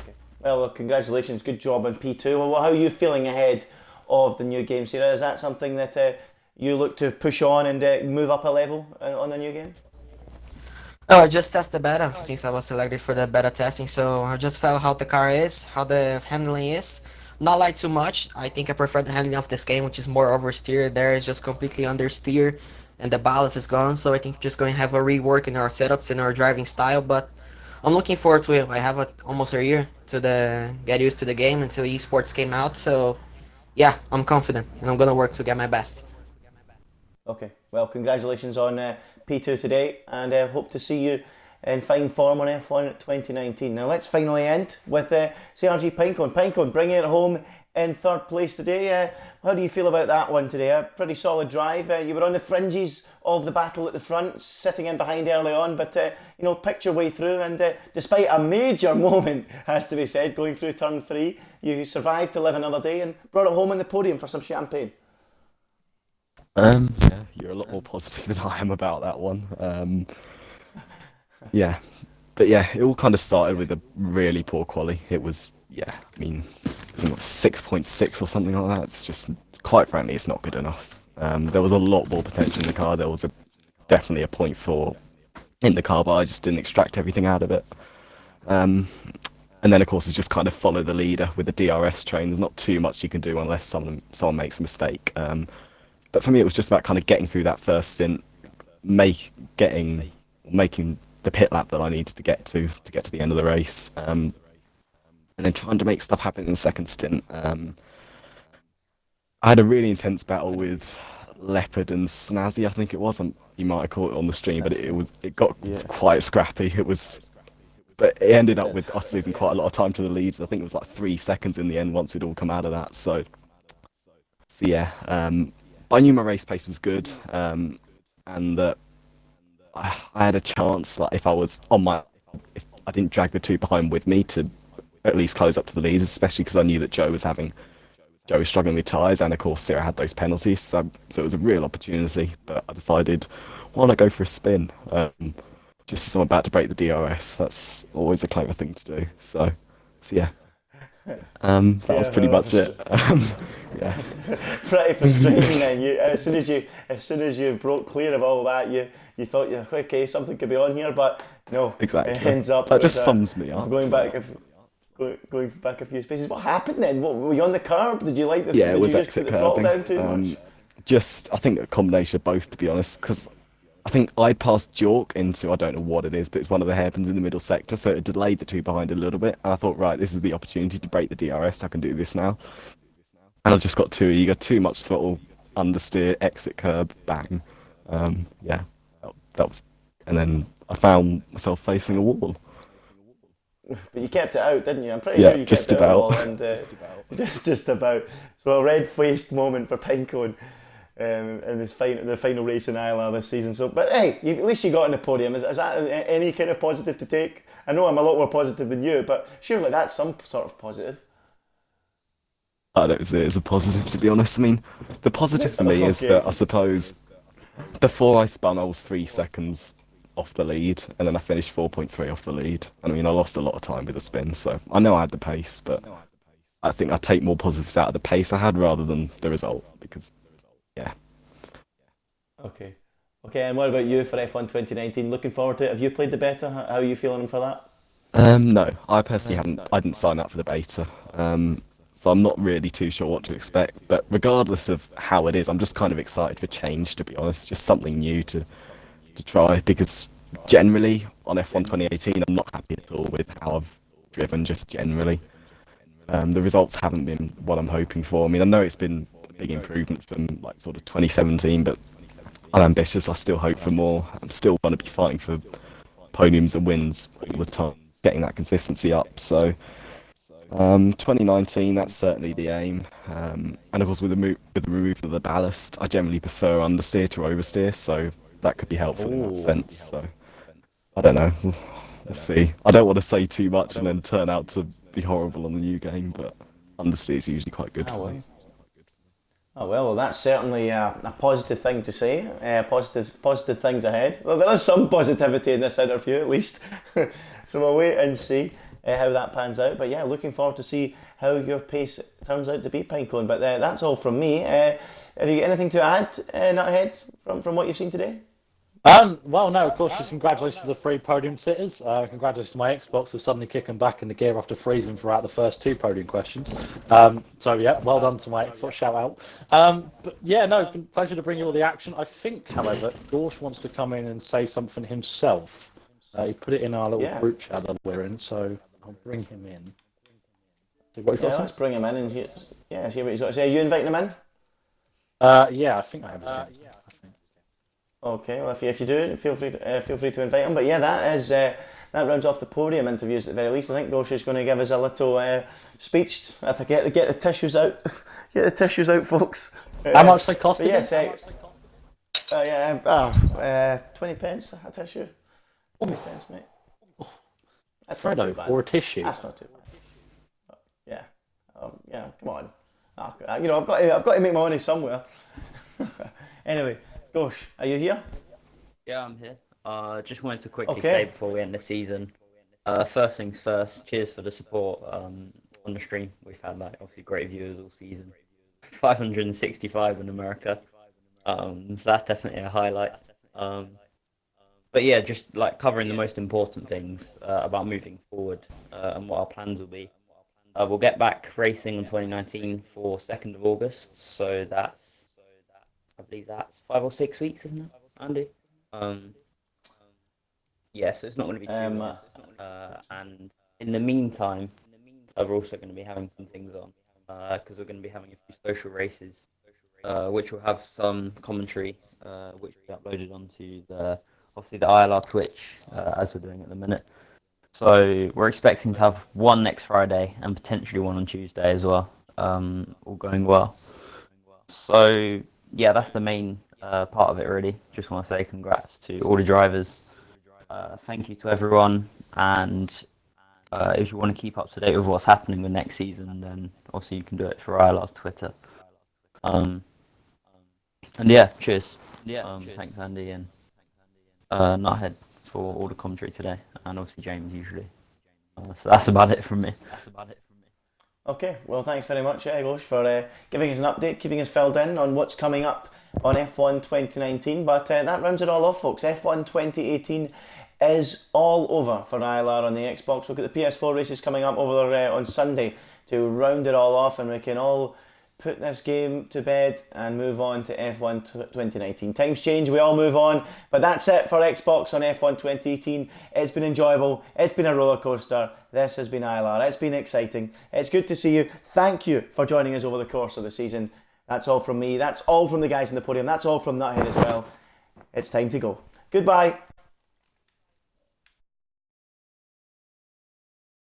Okay. Well, congratulations, good job on P2. Well, how are you feeling ahead of the new game, Sarah? Is that something that you look to push on and move up a level on the new game? Oh, I just tested the beta since I was selected for the beta testing, so I just felt how the car is, how the handling is. Not like too much. I think I prefer the handling of this game, which is more oversteer. There is just completely understeer, and the balance is gone. So I think just going to have a rework in our setups and our driving style. But I'm looking forward to it. I have almost a year to get used to the game until esports came out. So yeah, I'm confident, and I'm gonna work to get my best. Okay, well, congratulations on P2 today, and hope to see you in fine form on F1 at 2019. Now let's finally end with CRG Pinecone. Pinecone bringing it home in third place today. How do you feel about that one today? A pretty solid drive. You were on the fringes of the battle at the front, sitting in behind early on, but picked your way through, and despite a major moment, has to be said, going through turn 3, you survived to live another day and brought it home on the podium for some champagne. Yeah, you're a lot more positive than I am about that one. Yeah, but yeah, it all kind of started with a really poor quali. It was, I mean, 6.6 or something like that. It's just, quite frankly, it's not good enough. There was a lot more potential in the car. There was definitely a 0.4 in the car, but I just didn't extract everything out of it. And then, of course, it's just kind of follow the leader with the DRS train. There's not too much you can do unless someone makes a mistake. But for me, it was just about kind of getting through that first stint, making the pit lap that I needed to get to the end of the race, and then trying to make stuff happen in the second stint. I had a really intense battle with Leopard and Snazzy, I think it was. You might have caught it on the stream, but it got quite scrappy. But it ended up with us losing quite a lot of time to the leads. I think it was like 3 seconds in the end once we'd all come out of that. So yeah. But I knew my race pace was good, and that I had a chance, like if I didn't drag the two behind with me, to at least close up to the leads, especially because I knew that Joe was struggling with tyres, and of course Sarah had those penalties, so it was a real opportunity. But I decided, why not go for a spin? Just as I'm about to break the DRS, that's always a clever thing to do. So yeah. That was pretty much it. Yeah. Pretty frustrating then. As soon as you broke clear of all that, you thought, okay, something could be on here, but no. Exactly. It ends up that just sums me up. Going back a few spaces. What happened then? Were you on the curb? Did you like the? Yeah, it was did you exit just put the throttle curbing. down too much? Just, I think a combination of both, to be honest, because I think I passed Jork into, I don't know what it is, but it's one of the hairpins in the middle sector, so it delayed the two behind a little bit. And I thought, right, this is the opportunity to break the DRS. I can do this now. And I just got too eager, too much throttle, understeer, exit curb, bang. Yeah, that was, and then I found myself facing a wall. But you kept it out, didn't you? I'm pretty sure you just kept about. it out. And, just about. So a red-faced moment for Pinecone. In the final race in ILR this season. So, but hey, at least you got on the podium. Is that any kind of positive to take? I know I'm a lot more positive than you, but surely that's some sort of positive. I don't see it as a positive, to be honest. I mean, the positive for me is that I suppose before I spun, I was 3 seconds off the lead, and then I finished 4.3 off the lead. I mean, I lost a lot of time with the spin, so I know I had the pace, but I think I take more positives out of the pace I had rather than the result, because yeah. Okay, and what about you for F1 2019? Looking forward to it. Have you played the beta? How are you feeling for that? No, I personally haven't. I didn't sign up for the beta, so I'm not really too sure what to expect. But regardless of how it is, I'm just kind of excited for change, to be honest. Just something new to try, because generally on F1 2018, I'm not happy at all with how I've driven, just generally. The results haven't been what I'm hoping for. I mean, I know it's been big improvement from like sort of 2017, but I'm ambitious. I still hope for more. I'm still going to be fighting for podiums and wins all the time, getting that consistency up. So 2019, that's certainly the aim. And of course, with the removal of the ballast, I generally prefer understeer to oversteer, so that could be helpful in that sense. So I don't know. Let's see. I don't want to say too much and then turn out to be horrible on the new game, but understeer is usually quite good for me. Oh well, that's certainly a positive thing to say. Positive things ahead. Well, there is some positivity in this interview, at least. So we'll wait and see how that pans out. But yeah, looking forward to see how your pace turns out to be, Pinecone. But that's all from me. Have you got anything to add, Nuthead, from what you've seen today? Well, no, of course, just congratulations to the 3 podium sitters. Congratulations to my Xbox for suddenly kicking back in the gear after freezing throughout the first 2 podium questions. So, yeah, well done to my Xbox, shout out. But, yeah, no, pleasure to bring you all the action. I think, however, Gorsh wants to come in and say something himself. He put it in our little group chat that we're in, so I'll bring him in. See what he's got to say. Let's bring him in and see what he's got to say. Are you inviting him in? Yeah, I think I have his name. Okay, well, if you do, feel free to invite him. But yeah, that rounds off the podium interviews at the very least. I think Gosh is going to give us a little speech. I think get the tissues out, get the tissues out, folks. How much they cost again? Yes, 20 pence a tissue. 20 pence, mate. That's not too Fredo, bad. or a tissue. That's not too bad. Yeah, yeah. Come on. I've got to make my money somewhere. Anyway, Gosh, are you here? Yeah, I'm here. Just wanted to quickly say before we end the season, first things first, cheers for the support on the stream. We've had like obviously great viewers all season. 565 in America. So that's definitely a highlight. But yeah, just like covering the most important things about moving forward and what our plans will be. We'll get back racing in 2019 for 2nd of August. So that's, I believe that's 5 or 6 weeks, isn't it, Andy? Yeah, so it's not going to be too long. And in the meantime, we're also going to be having some things on because we're going to be having a few social races, which will have some commentary, which we uploaded onto obviously the ILR Twitch, as we're doing at the minute. So we're expecting to have one next Friday and potentially one on Tuesday as well, all going well. So yeah, that's the main part of it really. Just want to say congrats to all the drivers. Thank you to everyone, and if you want to keep up to date with what's happening with next season, then obviously you can do it through ILR's Twitter. And yeah, cheers. Thanks Andy and Nuthead for all the commentary today, and obviously James usually. So that's about it from me. Okay, well, thanks very much, Gosh, for giving us an update, keeping us filled in on what's coming up on F1 2019. But that rounds it all off, folks. F1 2018 is all over for ILR on the Xbox. We've got the PS4 races coming up over on Sunday to round it all off, and we can all put this game to bed and move on to F1 2019. Times change, we all move on, but that's it for Xbox on F1 2018. It's been enjoyable, it's been a roller coaster, this has been ILR, it's been exciting, it's good to see you. Thank you for joining us over the course of the season. That's all from me, that's all from the guys on the podium, that's all from Nuthead as well. It's time to go. Goodbye.